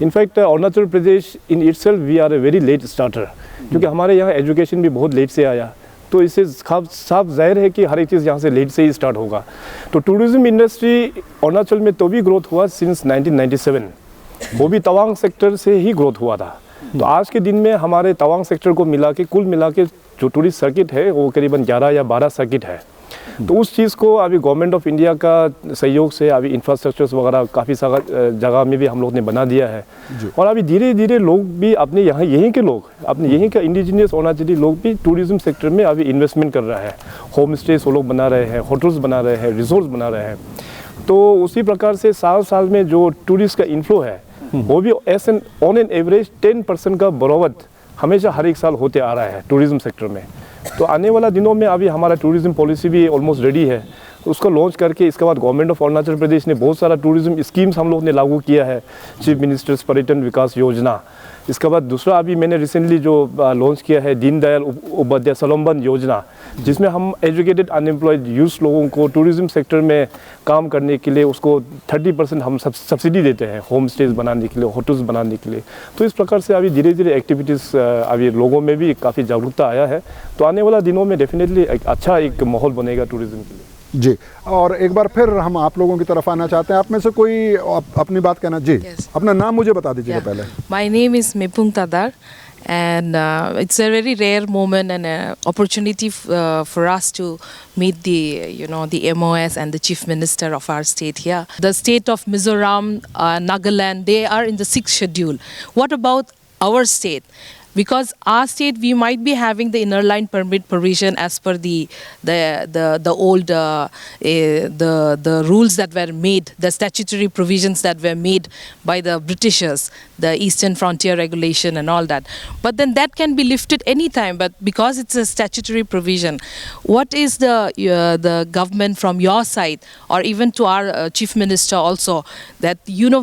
In fact Arunachal Pradesh in itself we are a very late starter, क्योंकि हमारे यहाँ एजुकेशन भी बहुत लेट से आया, तो इससे साफ जाहिर है कि हर एक चीज़ यहाँ से लेट से ही स्टार्ट होगा। तो टूरिज़्म इंडस्ट्री अरुणाचल में तो भी ग्रोथ हुआ सिंस 1997, वो भी तवांग सेक्टर से ही ग्रोथ हुआ था। तो आज के दिन में हमारे तवांग सेक्टर को मिला के कुल मिला के जो टूरिस्ट सर्किट है वो करीबन 11 या 12 सर्किट है। तो उस चीज़ को अभी गवर्नमेंट ऑफ इंडिया का सहयोग से अभी इंफ्रास्ट्रक्चर्स वगैरह काफ़ी सारा जगह में भी हम लोग ने बना दिया है। और अभी धीरे धीरे लोग भी अपने यहाँ यहीं के लोग, अपने यहीं का इंडिजिनियस अरुणाचली लोग भी टूरिज़्म सेक्टर में अभी इन्वेस्टमेंट कर रहा है। होम स्टेज वो लोग बना रहे हैं, होटल्स बना रहे हैं, रिजॉर्ट्स बना रहे हैं। तो उसी प्रकार से साल में जो टूरिस्ट का इन्फ्लो है वो भी ऑन एन एवरेज 10% का बढ़ोतरी हमेशा हर एक साल होते आ रहा है टूरिज़्म सेक्टर में। तो आने वाला दिनों में अभी हमारा टूरिज़्म पॉलिसी भी ऑलमोस्ट रेडी है, उसको लॉन्च करके इसके बाद गवर्नमेंट ऑफ अरुणाचल प्रदेश ने बहुत सारा टूरिज़्म स्कीम्स हम लोग ने लागू किया है। चीफ मिनिस्टर्स पर्यटन विकास योजना, इसके बाद दूसरा अभी मैंने रिसेंटली जो लॉन्च किया है दीनदयाल उपाध्याय स्वावलंबन योजना, जिसमें हम एजुकेटेड अनएम्प्लॉयड यूथ लोगों को टूरिज़्म सेक्टर में काम करने के लिए उसको 30% हम सब्सिडी देते हैं होम स्टेज बनाने के लिए, होटल्स बनाने के लिए। तो इस प्रकार से अभी धीरे धीरे एक्टिविटीज़ अभी लोगों में भी काफ़ी जागरूकता आया है। तो आने वाला दिनों में डेफिनेटली एक अच्छा एक माहौल बनेगा टूरिज़्म के लिए। जी, और एक बार फिर हम आप लोगों की तरफ आना चाहते हैं। आप में से कोई अपनी बात कहना? जी, अपना नाम मुझे बता दीजिएगा पहले। My name is Mipung Tadar and it's a very rare moment and an opportunity for us to meet the MOS and the Chief Minister of our state here. The state of Mizoram, Nagaland, they are in the 6th schedule. What about our state? Because our state, we might be having the inner line permit provision as per the old the rules that were made, the statutory provisions that were made by the Britishers, the Eastern Frontier Regulation and all that. But then that can be lifted anytime. But because it's a statutory provision, what is the government from your side, or even to our Chief Minister also, that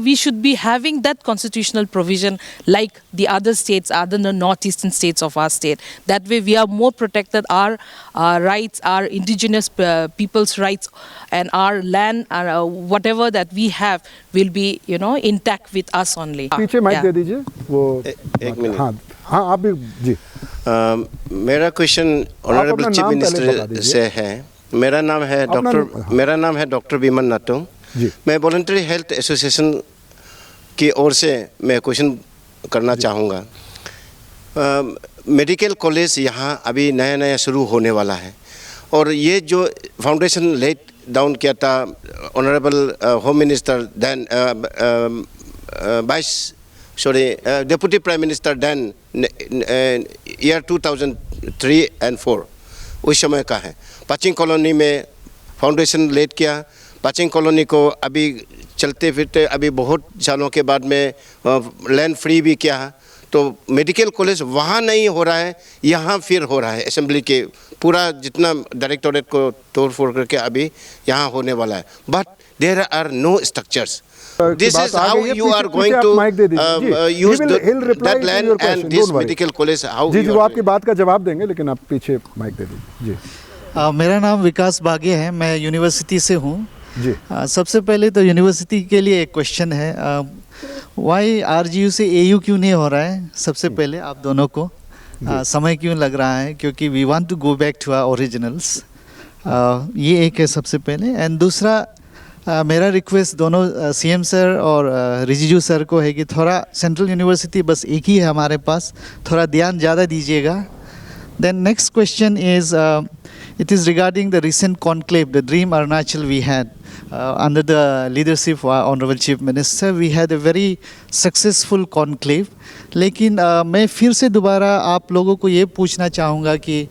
we should be having that constitutional provision like the other states, other than northeastern states of our state. That way we are more protected, our rights, our indigenous people's rights, and our land, whatever that we have will be intact with us only. पीछे माइक दे दीजिए वो एक मिनट। हाँ आप भी जी। मेरा क्वेश्चन ऑनरेबल चीफ मिनिस्टर से है। मेरा नाम है डॉक्टर विमन नाटुंग। मैं वॉलंटरी हेल्थ एसोसिएशन की ओर से मैं क्वेश्चन करना चाहूँगा। मेडिकल कॉलेज यहाँ अभी नया शुरू होने वाला है, और ये जो फाउंडेशन लेट डाउन किया था honourable home minister then deputy prime minister then year 2003 and 4 उस समय का है। पाचिंग कॉलोनी में फाउंडेशन लेट किया। पाचिंग कॉलोनी को अभी चलते फिरते अभी बहुत सालों के बाद में लैंड फ्री भी किया। तो मेडिकल कॉलेज वहाँ नहीं हो रहा है, यहाँ फिर हो रहा है। असेंबली के पूरा जितना डायरेक्टोरेट को तोड़ फोड़ करके अभी यहाँ होने वाला है। But there are no structures. This is how you are going to use that land and this medical college. How जी वो आपकी बात का जवाब देंगे, लेकिन आप पीछे माइक दे दीजिए। जी मेरा नाम विकास बागे है, मैं यूनिवर्सिटी से हूँ। जी सबसे पहले तो यूनिवर्सिटी के लिए एक क्वेश्चन है, वाई आरजीयू से एयू क्यों नहीं हो रहा है? सबसे पहले आप दोनों को समय क्यों लग रहा है? क्योंकि we want to go back to our originals. ये एक है सबसे पहले। एंड दूसरा मेरा रिक्वेस्ट दोनों सीएम सर और रिजिजू सर को है कि थोड़ा सेंट्रल यूनिवर्सिटी बस एक ही है हमारे पास, थोड़ा ध्यान ज़्यादा दीजिएगा। Then next question is it is regarding the recent conclave, the Dream Arunachal we had under the leadership of our Honorable Chief Minister. We had a very successful conclave. लेकिन मैं फिर से दोबारा आप लोगों को ये पूछना चाहूँगा कि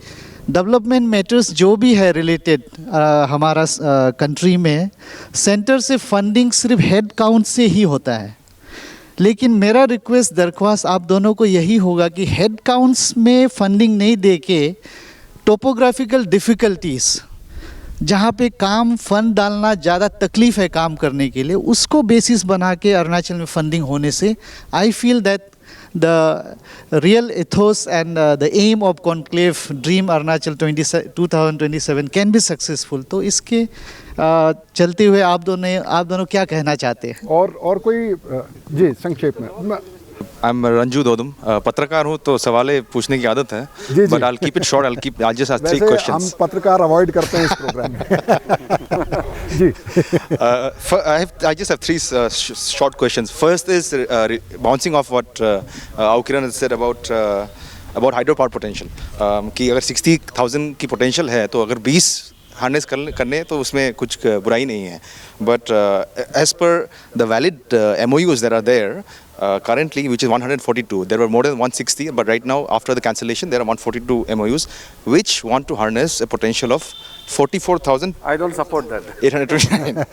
डेवलपमेंट मैटर्स जो भी है रिलेटेड हमारा कंट्री में, सेंटर से फंडिंग सिर्फ हेड काउंट से ही होता है। लेकिन मेरा रिक्वेस्ट दरख्वास्त आप दोनों को यही होगा कि हेड काउंट्स में फंडिंग नहीं दे के टोपोग्राफिकल डिफ़िकल्टीज़ जहाँ पे काम फंड डालना ज़्यादा तकलीफ़ है काम करने के लिए, उसको बेसिस बना के अरुणाचल में फंडिंग होने से I feel that the real ethos and the aim of conclave Dream Arunachal 2027 can be successful. तो इसके चलते हुए आप दोनों क्या कहना चाहते हैं? और कोई जी संक्षेप में। आई एम रंजू दोदम, पत्रकार हूँ तो सवालें पूछने की आदत है, but I keep it short, I just ask 3 questions. हम पत्रकार अवॉइड करते हैं इस प्रोग्राम में। जी I just have 3 short questions. First is bouncing off what Kiran has said about hydropower potential. कि अगर 60,000 की potential है तो अगर 20 हार्नेस करने तो उसमें कुछ बुराई नहीं है, but as per the valid MOUs that are there currently, which is 142, there were more than 160, but right now after the cancellation there are 142 MOUs which want to harness a potential of 44,000. I don't support that. 829.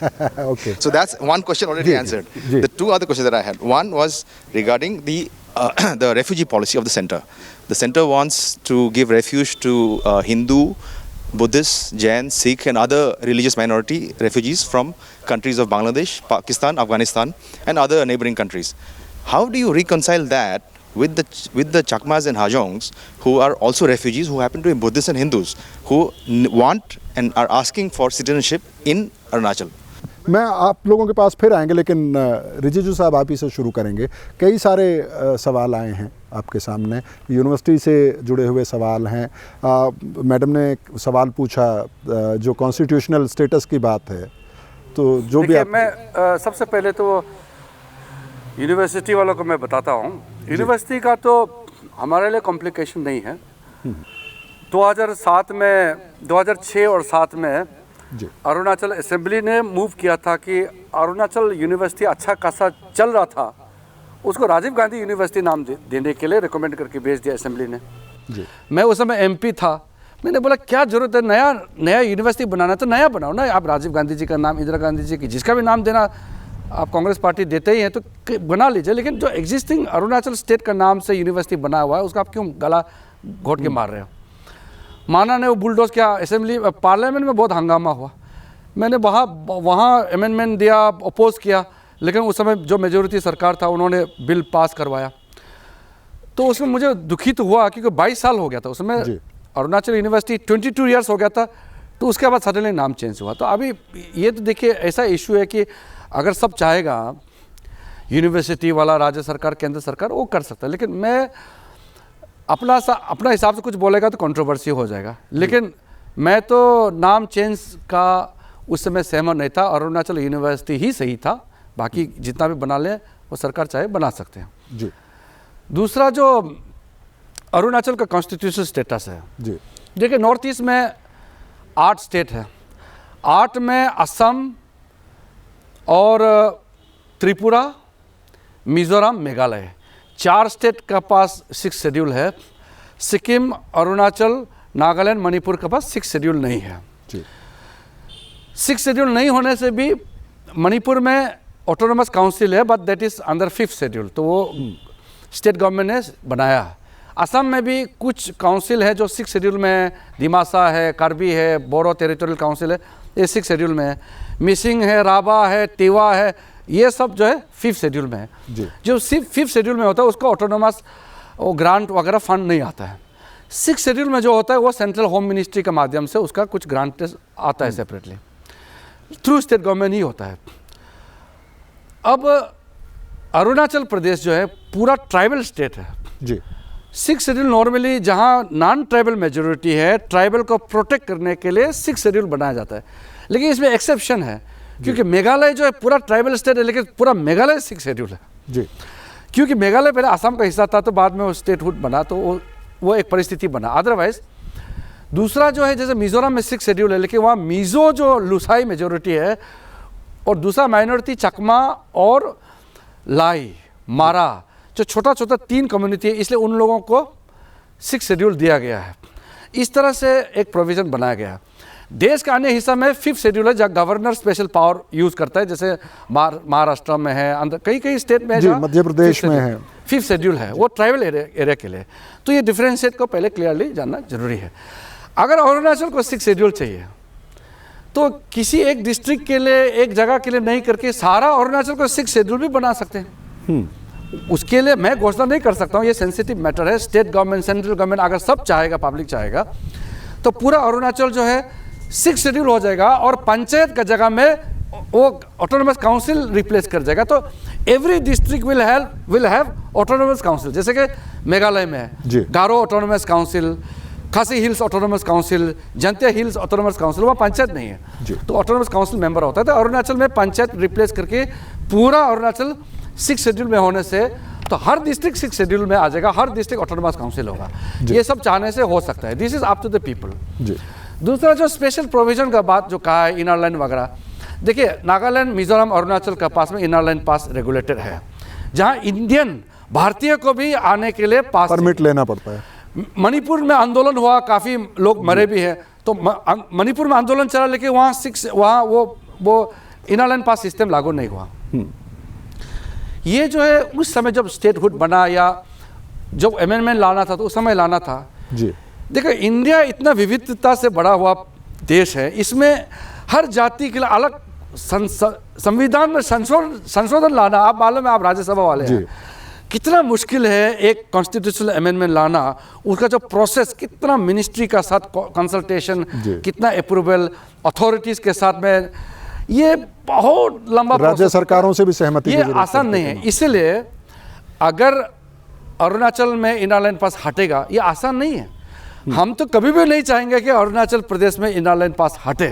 Okay. So that's one question already answered. The 2 other questions that I had, one was regarding the refugee policy of the center. The center wants to give refuge to Hindu, Buddhist, Jain, Sikh and other religious minority refugees from countries of Bangladesh, Pakistan, Afghanistan and other neighboring countries. How do you reconcile that with the Chakmas and Hajongs, who are also refugees, who happen to be Buddhists and Hindus, who want and are asking for citizenship in Arunachal? मैं आप लोगों के पास फिर आएंगे, लेकिन रिजिजू साहब आप ही से शुरू करेंगे। कई सारे सवाल आए हैं आपके सामने, यूनिवर्सिटी से जुड़े हुए सवाल हैं। मैडम ने एक सवाल पूछा जो कॉन्स्टिट्यूशनल स्टेटस की बात है, तो जो भी मैं सबसे पहले तो यूनिवर्सिटी वालों को मैं बताता हूँ, यूनिवर्सिटी का तो हमारे लिए कॉम्प्लिकेशन नहीं है। 2006 और 7 में अरुणाचल असेंबली ने मूव किया था कि अरुणाचल यूनिवर्सिटी अच्छा खासा चल रहा था, उसको राजीव गांधी यूनिवर्सिटी नाम देने के लिए रिकमेंड करके भेज दिया असेंबली ने। मैं उस समय MP था, मैंने बोला क्या जरूरत है नया यूनिवर्सिटी बनाना, तो नया बनाओ ना, आप राजीव गांधी जी का नाम, इंदिरा गांधी जी की, जिसका भी नाम देना आप कांग्रेस पार्टी देते ही हैं तो बना लीजिए, लेकिन जो एग्जिस्टिंग अरुणाचल स्टेट का नाम से यूनिवर्सिटी बना हुआ है उसका आप क्यों गला घोट के मार रहे हो? माना ने वो बुलडोज किया, असेंबली पार्लियामेंट में बहुत हंगामा हुआ, मैंने वहाँ अमेंडमेंट दिया, अपोज किया, लेकिन उस समय जो मेजोरिटी सरकार था उन्होंने बिल पास करवाया, तो उसमें मुझे दुखित हुआ क्योंकि 22 साल हो गया था उसमें, अरुणाचल यूनिवर्सिटी 22 ईयर्स हो गया था, तो उसके बाद सडनली नाम चेंज हुआ। तो अभी ये तो देखिए ऐसा इशू है कि अगर सब चाहेगा यूनिवर्सिटी वाला, राज्य सरकार, केंद्र सरकार, वो कर सकता है, लेकिन मैं अपना हिसाब से कुछ बोलेगा तो कंट्रोवर्सी हो जाएगा। लेकिन मैं तो नाम चेंज का उस समय सहमत नहीं था, अरुणाचल यूनिवर्सिटी ही सही था, बाकी जितना भी बना लें वो सरकार चाहे बना सकते हैं जी। दूसरा जो अरुणाचल का कॉन्स्टिट्यूशनल स्टेटस है जी, देखिए नॉर्थ ईस्ट में 8 स्टेट है, 8 में असम और त्रिपुरा, मिजोरम, मेघालय, 4 स्टेट का पास 6 शेड्यूल है, सिक्किम, अरुणाचल, नागालैंड, मणिपुर के पास 6 शेड्यूल नहीं है जी। 6 शेड्यूल नहीं होने से भी मणिपुर में ऑटोनोमस काउंसिल है, but that is under 5th schedule, तो वो स्टेट गवर्नमेंट ने बनाया। असम में भी कुछ काउंसिल है जो 6 शेड्यूल में है, दिमासा है, कार्बी है, बोरो टेरिटोरियल काउंसिल है, ये 6 शेड्यूल में है, मिसिंग है, राबा है, टिवा है, ये सब जो है 5th शेड्यूल में है। जो सिर्फ 5th शेड्यूल में होता है उसको ऑटोनोमस वो ग्रांट वगैरह फंड नहीं आता है। 6th शेड्यूल में जो होता है वो सेंट्रल होम मिनिस्ट्री के माध्यम से उसका कुछ ग्रांट आता है सेपरेटली, थ्रू स्टेट गवर्नमेंट ही होता है। अब अरुणाचल प्रदेश जो है पूरा ट्राइबल स्टेट है जी, 6 शेड्यूल नॉर्मली जहाँ नॉन ट्राइबल मेजोरिटी है, ट्राइबल को प्रोटेक्ट करने के लिए 6 शेड्यूल बनाया जाता है। लेकिन इसमें एक्सेप्शन है, क्योंकि मेघालय जो है पूरा ट्राइबल स्टेट है, लेकिन पूरा मेघालय 6 शेड्यूल है जी। क्योंकि मेघालय पहले असम का हिस्सा था, तो बाद में वो स्टेटहुड बना, तो वो एक परिस्थिति बना। अदरवाइज दूसरा जो है, जैसे मिजोरम में 6 शेड्यूल है, लेकिन वहाँ मिजो जो लुसाई मेजोरिटी है, और दूसरा माइनॉरिटी चकमा और लाई मारा, जो छोटा छोटा 3 कम्युनिटी है, इसलिए उन लोगों को 6 शेड्यूल दिया गया है। इस तरह से एक प्रोविज़न बनाया गया है। देश का अन्य हिस्सा में 5th शेड्यूल है, जहाँ गवर्नर स्पेशल पावर यूज़ करता है, जैसे महाराष्ट्र में है, कई स्टेट में है, मध्य प्रदेश में है। 5th शेड्यूल है, वो ट्राइबल एरिया के लिए। तो ये डिफरेंशिएट को पहले क्लियरली जानना जरूरी है। अगर अरुणाचल को 6 शेड्यूल चाहिए, तो किसी एक डिस्ट्रिक्ट के लिए, एक जगह के लिए नहीं करके सारा अरुणाचल को 6 शेड्यूल भी बना सकते हैं। उसके लिए मैं घोषणा नहीं कर सकता हूँ, ये सेंसिटिव मैटर है। स्टेट गवर्नमेंट, सेंट्रल गवर्नमेंट अगर सब चाहेगा, पब्लिक चाहेगा, तो पूरा अरुणाचल जो है 6 शेड्यूल हो जाएगा, और पंचायत का जगह में वो ऑटोनोमस काउंसिल रिप्लेस कर जाएगा। तो every district will have autonomous council, जैसे कि मेघालय में है Garo autonomous council, Khasi hills autonomous council, Jaintia hills autonomous council, वहाँ पंचायत नहीं है, तो ऑटोनोमस काउंसिल मेंबर होता है। तो अरुणाचल में पंचायत रिप्लेस करके पूरा अरुणाचल 6 शेड्यूल में होने से, तो हर डिस्ट्रिक्ट 6 शेड्यूल में आ जाएगा, हर डिस्ट्रिक्ट ऑटोनोमस काउंसिल होगा। ये सब चाहने से हो सकता है। This is up to the people. दूसरा जो स्पेशल प्रोविजन का बात जो कहा है, इनर लाइन वगैरह, देखिए नागालैंड, मिजोरम, अरुणाचल का पास में इनर लाइन पास रेगुलेटेड है, जहाँ इंडियन भारतीय को भी आने के लिए पास परमिट लेना पड़ता है। मणिपुर में आंदोलन हुआ, काफ़ी लोग मरे भी हैं, तो मणिपुर में आंदोलन चला, लेकिन वहाँ वो इनर लाइन पास सिस्टम लागू नहीं हुआ। ये जो है उस समय जब स्टेटहुड बना या जब अमेंडमेंट लाना था, तो उस समय लाना था जी। देखो, इंडिया इतना विविधता से बड़ा हुआ देश है, इसमें हर जाति के लिए अलग संविधान में संशोधन लाना, आप मालूम है, आप राज्यसभा वाले हैं, कितना मुश्किल है एक कॉन्स्टिट्यूशनल अमेंडमेंट लाना। उसका जो प्रोसेस, कितना मिनिस्ट्री का साथ कंसल्टेशन, कितना अप्रूवल, अथॉरिटीज़ के साथ में, ये बहुत लंबा, राज्य सरकारों से भी सहमति, ये आसान नहीं है। इसलिए अगर अरुणाचल में इनर लाइन पास हटेगा, ये आसान नहीं है। हम तो कभी भी नहीं चाहेंगे कि अरुणाचल प्रदेश में इनर लाइन पास हटे।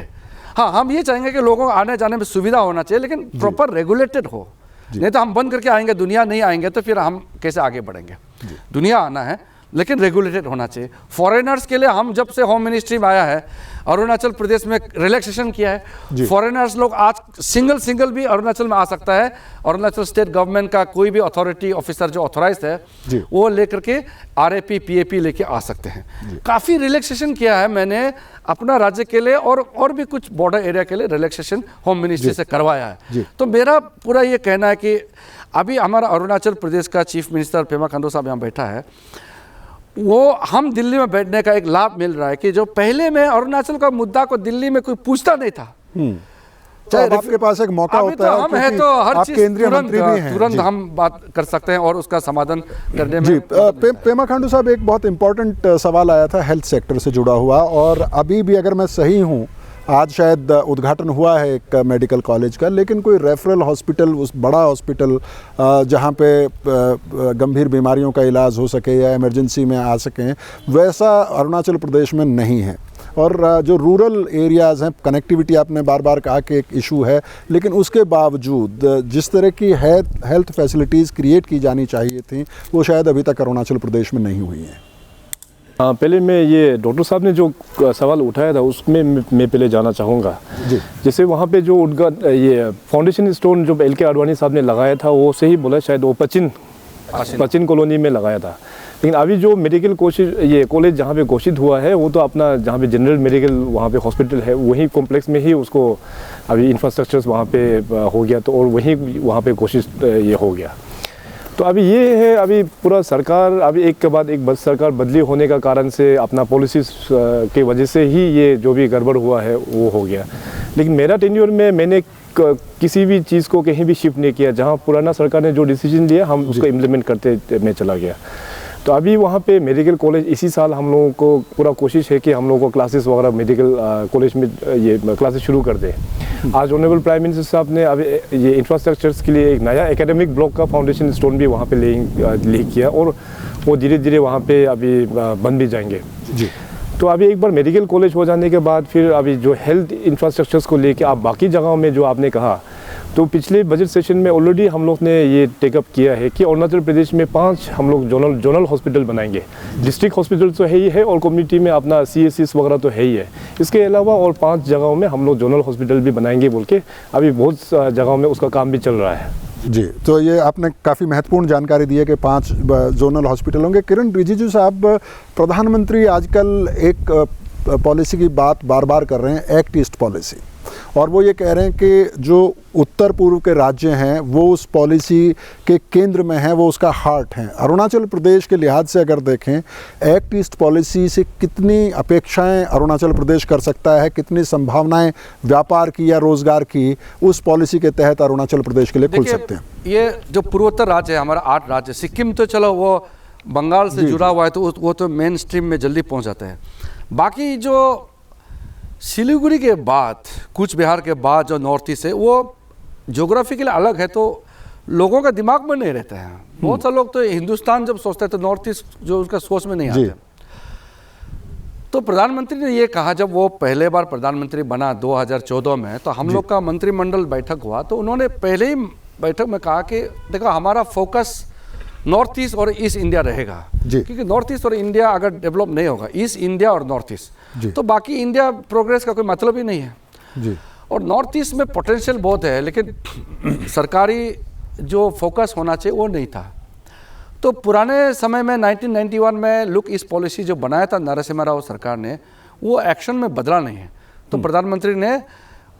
हाँ, हम ये चाहेंगे कि लोगों को आने जाने में सुविधा होना चाहिए, लेकिन प्रॉपर रेगुलेटेड हो। नहीं तो हम बंद करके आएंगे, दुनिया नहीं आएंगे, तो फिर हम कैसे आगे बढ़ेंगे। दुनिया आना है, लेकिन रेगुलेटेड होना चाहिए। फॉरेनर्स के लिए हम जब से होम मिनिस्ट्री में आया है, अरुणाचल प्रदेश में रिलैक्सेशन किया है। फॉरेनर्स लोग आज सिंगल भी अरुणाचल में आ सकता है। अरुणाचल स्टेट गवर्नमेंट का कोई भी अथॉरिटी ऑफिसर जो ऑथोराइज्ड है, वो लेकर के RAP PAP लेके आ सकते हैं। काफ़ी रिलैक्सेशन किया है मैंने अपना राज्य के लिए, और भी कुछ बॉर्डर एरिया के लिए रिलैक्सेशन होम मिनिस्ट्री से करवाया है। तो मेरा पूरा ये कहना है कि अभी हमारा अरुणाचल प्रदेश का चीफ मिनिस्टर पेमा खांडू साहब यहाँ बैठा है, वो हम दिल्ली में बैठने का एक लाभ मिल रहा है कि जो पहले में अरुणाचल का मुद्दा को दिल्ली में कोई पूछता नहीं था। तो आपके पास एक मौका होता है, हम है तो हर चीज केंद्रीय मंत्री भी हैं, तुरंत हम बात कर सकते हैं और उसका समाधान करने में। पेमा खांडू साहब, एक बहुत इंपॉर्टेंट सवाल आया था हेल्थ सेक्टर से जुड़ा हुआ, और अभी भी अगर मैं सही हूँ, आज शायद उद्घाटन हुआ है एक मेडिकल कॉलेज का, लेकिन कोई रेफरल हॉस्पिटल, उस बड़ा हॉस्पिटल जहाँ पे गंभीर बीमारियों का इलाज हो सके या इमरजेंसी में आ सकें, वैसा अरुणाचल प्रदेश में नहीं है। और जो रूरल एरियाज़ हैं, कनेक्टिविटी आपने बार बार कहा कि एक इशू है, लेकिन उसके बावजूद जिस तरह की हेल्थ फैसिलिटीज़ क्रिएट की जानी चाहिए थी, वो शायद अभी तक अरुणाचल प्रदेश में नहीं हुई हैं। हाँ, पहले मैं ये डॉक्टर साहब ने जो सवाल उठाया था उसमें मैं पहले जाना चाहूँगा। जैसे वहाँ पे जो उनका ये फाउंडेशन स्टोन जो LK आडवाणी साहब ने लगाया था, वो सही बोला, शायद वो पचिन कॉलोनी में लगाया था। लेकिन अभी जो मेडिकल कॉलेज जहाँ पे घोषित हुआ है, वो तो अपना जहाँ पे जनरल मेडिकल वहाँ पे हॉस्पिटल है, वही कॉम्प्लेक्स में ही उसको अभी इंफ्रास्ट्रक्चर्स वहाँ पे हो गया, तो और वहीं वहाँ पे घोषित ये हो गया। तो अभी ये है, अभी पूरा सरकार अभी एक के बाद एक सरकार बदली होने का कारण से अपना पॉलिसीज़ के वजह से ही ये जो भी गड़बड़ हुआ है वो हो गया। लेकिन मेरा टेन्योर में मैंने किसी भी चीज़ को कहीं भी शिफ्ट नहीं किया। जहाँ पुराना सरकार ने जो डिसीजन लिया, हम उसको इम्प्लीमेंट करते मैं चला गया। तो अभी वहाँ पे मेडिकल कॉलेज इसी साल हम लोगों को पूरा कोशिश है कि हम लोगों को क्लासेस वगैरह मेडिकल कॉलेज में ये क्लासेस शुरू कर दें। आज ऑनरेबल प्राइम मिनिस्टर साहब ने अभी ये इंफ्रास्ट्रक्चर्स के लिए एक नया एकेडमिक ब्लॉक का फाउंडेशन स्टोन भी वहाँ पे ले किया, और वो धीरे धीरे वहाँ पे अभी बन भी जाएंगे जी। तो अभी एक बार मेडिकल कॉलेज हो जाने के बाद फिर अभी जो हेल्थ इंफ्रास्ट्रक्चर्स को लेके आप बाकी जगहों में जो आपने कहा, तो पिछले बजट सेशन में ऑलरेडी हम लोग ने ये टेकअप किया है कि अरुणाचल प्रदेश में 5 हम लोग जोनल हॉस्पिटल बनाएंगे। डिस्ट्रिक्ट हॉस्पिटल तो है ही है और कम्युनिटी में अपना CSCs वगैरह तो है ही है। इसके अलावा और 5 जगहों में हम लोग जोनल हॉस्पिटल भी बनाएंगे बोल के अभी बहुत जगहों में उसका काम भी चल रहा है जी। तो ये आपने काफ़ी महत्वपूर्ण जानकारी दी है कि 5 जोनल हॉस्पिटल होंगे। किरण रिजिजू साहब, प्रधानमंत्री आजकल एक पॉलिसी की बात बार बार कर रहे हैं, एक्ट ईस्ट पॉलिसी, और वो ये कह रहे हैं कि जो उत्तर पूर्व के राज्य हैं वो उस पॉलिसी के केंद्र में हैं, वो उसका हार्ट हैं। अरुणाचल प्रदेश के लिहाज से अगर देखें, एक्ट ईस्ट पॉलिसी से कितनी अपेक्षाएं अरुणाचल प्रदेश कर सकता है, कितनी संभावनाएं व्यापार की या रोजगार की उस पॉलिसी के तहत अरुणाचल प्रदेश के लिए खुल सकते हैं? ये जो पूर्वोत्तर राज्य है, हमारा 8 राज्य, सिक्किम तो चलो वो बंगाल से जुड़ा हुआ है तो वो तो मेन स्ट्रीम में जल्दी पहुँच जाते हैं। बाकी जो सिलीगुड़ी के बाद, कूच बिहार के बाद जो नॉर्थ ईस्ट है, वो ज्योग्राफिकली अलग है, तो लोगों का दिमाग में नहीं रहता है। बहुत से लोग तो हिंदुस्तान जब सोचते हैं तो नॉर्थ ईस्ट जो उसका सोच में नहीं आता। तो प्रधानमंत्री ने ये कहा, जब वो पहले बार प्रधानमंत्री बना 2014 में, तो हम लोग का मंत्रिमंडल बैठक हुआ, तो उन्होंने पहले ही बैठक में कहा कि देखो हमारा फोकस नॉर्थ ईस्ट और ईस्ट इंडिया रहेगा, क्योंकि नॉर्थ ईस्ट और इंडिया अगर डेवलप नहीं होगा, ईस्ट इंडिया और नॉर्थ ईस्ट, तो बाकी इंडिया प्रोग्रेस का कोई मतलब ही नहीं है जी। और नॉर्थ ईस्ट में पोटेंशियल बहुत है, लेकिन सरकारी जो फोकस होना चाहिए वो नहीं था। तो पुराने समय में 1991 में लुक ईस्ट पॉलिसी जो बनाया था नरसिम्हा राव सरकार ने, वो एक्शन में बदला नहीं है। तो प्रधानमंत्री ने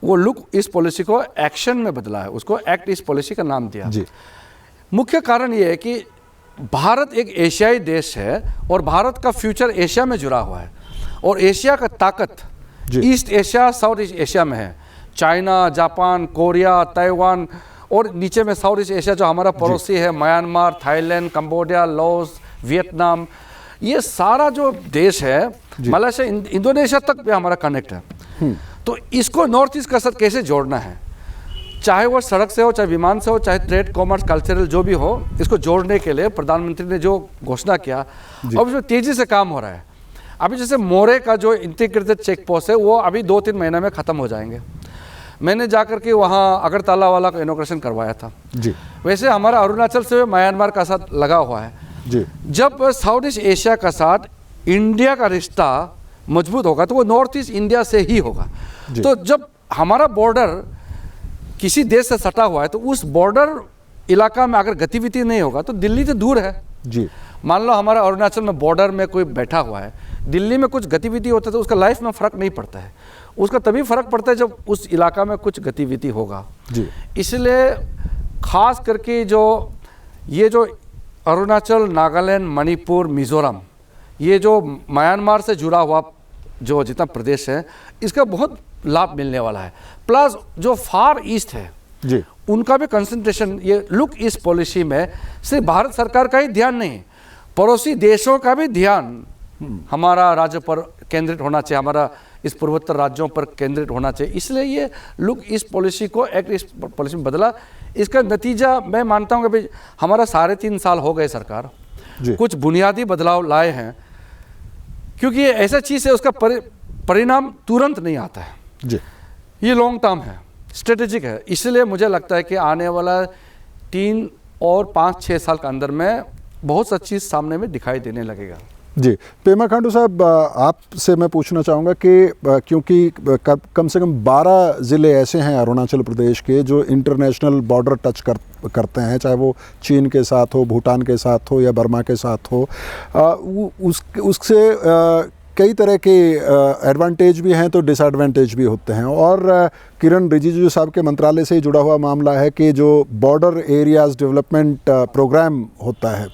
वो लुक ईस्ट पॉलिसी को एक्शन में बदला है, उसको एक्ट ईस्ट पॉलिसी का नाम दिया जी। मुख्य कारण ये है कि भारत एक एशियाई देश है और भारत का फ्यूचर एशिया में जुड़ा हुआ है, और एशिया का ताकत east Asia, south east Asia में है। चाइना, जापान, कोरिया, ताइवान, और नीचे में साउथ ईस्ट एशिया जो हमारा पड़ोसी है, Myanmar, Thailand, Cambodia, Laos, Vietnam, ये सारा जो देश है, मलेशिया, इंडोनेशिया तक भी हमारा कनेक्ट है। तो इसको नॉर्थ ईस्ट के साथ कैसे जोड़ना है, चाहे वो सड़क से हो, चाहे विमान से हो, चाहे ट्रेड, कॉमर्स, कल्चरल जो भी हो, इसको जोड़ने के लिए प्रधानमंत्री ने जो घोषणा किया, अब इसमें तेजी से काम हो रहा है। अभी जैसे मोरे का जो इंटीग्रेटेड चेक पोस्ट है, वो अभी 2-3 महीने में ख़त्म हो जाएंगे। मैंने जाकर के वहाँ अगरतला वाला का इनॉग्रेशन करवाया था जी। वैसे हमारा अरुणाचल से म्यांमार का साथ लगा हुआ है जी। जब साउथ ईस्ट एशिया का साथ इंडिया का रिश्ता मजबूत होगा तो वो नॉर्थ ईस्ट इंडिया से ही होगा। तो जब हमारा बॉर्डर किसी देश से सटा हुआ है, तो उस बॉर्डर इलाका में अगर गतिविधि नहीं होगा तो दिल्ली तो दूर है जी। मान लो हमारा अरुणाचल में बॉर्डर में कोई बैठा हुआ है, दिल्ली में कुछ गतिविधि होता है तो उसका लाइफ में फ़र्क नहीं पड़ता है, उसका तभी फ़र्क पड़ता है जब उस इलाका में कुछ गतिविधि होगा जी। इसलिए खास करके जो ये जो अरुणाचल, नागालैंड, मणिपुर, मिज़ोरम, ये जो म्यांमार से जुड़ा हुआ जो जितना प्रदेश है, इसका बहुत लाभ मिलने वाला है। प्लस जो फार ईस्ट है जी, उनका भी कंसंट्रेशन ये लुक ईस्ट पॉलिसी में सिर्फ भारत सरकार का ही ध्यान नहीं, पड़ोसी देशों का भी ध्यान हमारा राज्य पर केंद्रित होना चाहिए, हमारा इस पूर्वोत्तर राज्यों पर केंद्रित होना चाहिए। इसलिए ये लुक ईस्ट पॉलिसी को एक्ट ईस्ट पॉलिसी में बदला। इसका नतीजा मैं मानता हूँ कि भाई हमारा 3.5 साल हो गए सरकार, कुछ बुनियादी बदलाव लाए हैं, क्योंकि ये ऐसा चीज़ है उसका परिणाम तुरंत नहीं आता है जी। ये लॉन्ग टर्म है, स्ट्रेटेजिक है। इसलिए मुझे लगता है कि आने वाला 3 और 5-6 साल के अंदर में बहुत सा चीज़ सामने में दिखाई देने लगेगा जी। पेमा खांडू साहब, आपसे मैं पूछना चाहूँगा कि क्योंकि कम से कम 12 ज़िले ऐसे हैं अरुणाचल प्रदेश के जो इंटरनेशनल बॉर्डर टच करते हैं, चाहे वो चीन के साथ हो, भूटान के साथ हो या बर्मा के साथ हो, उससे कई तरह के एडवांटेज भी हैं तो डिसएडवांटेज भी होते हैं। और किरण रिजिजू साहब के मंत्रालय से जुड़ा हुआ मामला है कि जो बॉर्डर एरियाज़ डेवलपमेंट प्रोग्राम होता है,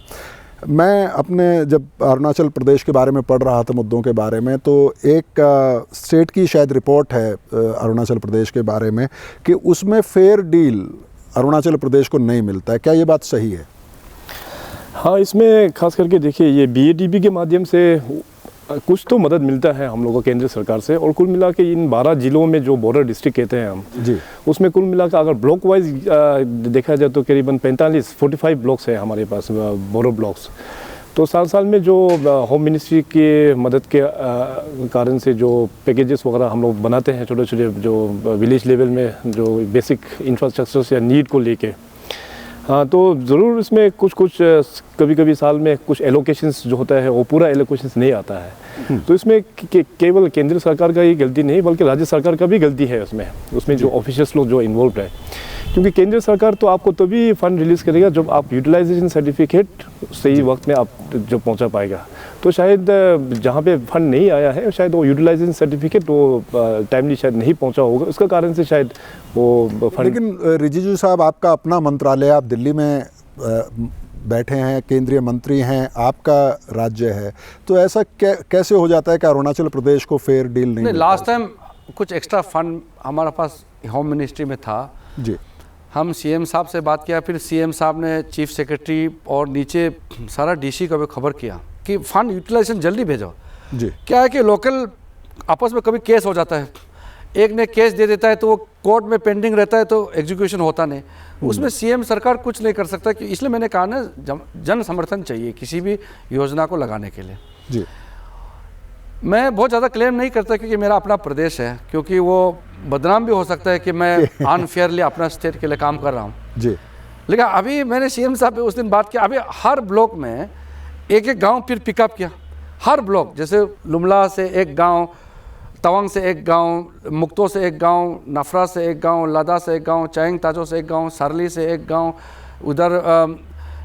मैं अपने जब अरुणाचल प्रदेश के बारे में पढ़ रहा था मुद्दों के बारे में, तो एक स्टेट की शायद रिपोर्ट है अरुणाचल प्रदेश के बारे में कि उसमें फेयर डील अरुणाचल प्रदेश को नहीं मिलता है। क्या ये बात सही है? हाँ, इसमें खास करके देखिए ये BADB के माध्यम से कुछ तो मदद मिलता है हम लोगों को केंद्र सरकार से, और कुल मिला के इन 12 जिलों में जो बॉर्डर डिस्ट्रिक्ट कहते हैं हम जी, उसमें कुल मिला कर अगर ब्लॉक वाइज देखा जाए तो करीबन 45-45 ब्लॉक्स हैं हमारे पास, बॉर्डर ब्लॉक्स। तो साल में जो होम मिनिस्ट्री की मदद के कारण से जो पैकेजेस वगैरह हम लोग बनाते हैं छोटे छोटे जो विलेज लेवल में जो बेसिक इंफ्रास्ट्रक्चर या नीड को लेके, हाँ, तो ज़रूर इसमें कुछ कभी साल में कुछ एलोकेशंस जो होता है वो पूरा एलोकेशंस नहीं आता है। तो इसमें केवल केंद्र सरकार का ही गलती नहीं बल्कि राज्य सरकार का भी गलती है उसमें जो ऑफिशियल्स लोग जो इन्वॉल्व है, क्योंकि केंद्र सरकार तो आपको तभी फंड रिलीज़ करेगा जब आप यूटिलाइजेशन सर्टिफिकेट सही वक्त में आप जब पहुंचा पाएगा। तो शायद जहां पे फंड नहीं आया है शायद वो यूटिलाइजेशन सर्टिफिकेट वो टाइमली शायद नहीं पहुंचा होगा, उसका कारण से शायद वो फंड। लेकिन रिजिजू साहब, आपका अपना मंत्रालय, आप दिल्ली में बैठे हैं, केंद्रीय मंत्री हैं, आपका राज्य है, तो ऐसा कैसे हो जाता है कि अरुणाचल प्रदेश को फेयर डील नहीं? लास्ट टाइम कुछ एक्स्ट्रा फंड हमारे पास होम मिनिस्ट्री में था जी। हम सीएम साहब से बात किया, फिर सीएम साहब ने चीफ सेक्रेटरी और नीचे सारा डीसी को भी खबर किया कि फंड यूटिलाइजेशन जल्दी भेजो जी। क्या है कि लोकल आपस में कभी केस हो जाता है, एक ने केस दे देता है तो वो कोर्ट में पेंडिंग रहता है तो एग्जीक्यूशन होता नहीं, उसमें सीएम सरकार कुछ नहीं कर सकता। कि इसलिए मैंने कहा ना, जन समर्थन चाहिए किसी भी योजना को लगाने के लिए जी। मैं बहुत ज़्यादा क्लेम नहीं करता क्योंकि मेरा अपना प्रदेश है, क्योंकि वो बदनाम भी हो सकता है कि मैं अनफेयरली अपना स्टेट के लिए काम कर रहा हूँ जी। लेकिन अभी मैंने सीएम साहब उस दिन बात किया, अभी हर ब्लॉक में एक गांव फिर पिकअप किया, हर ब्लॉक, जैसे लुमला से एक गांव, तवांग से एक गांव, मुक्तो से एक गांव, नफरा से एक गांव, लादा से एक गांव, चाइंग ताजो से एक गांव, सरली से एक गांव, उधर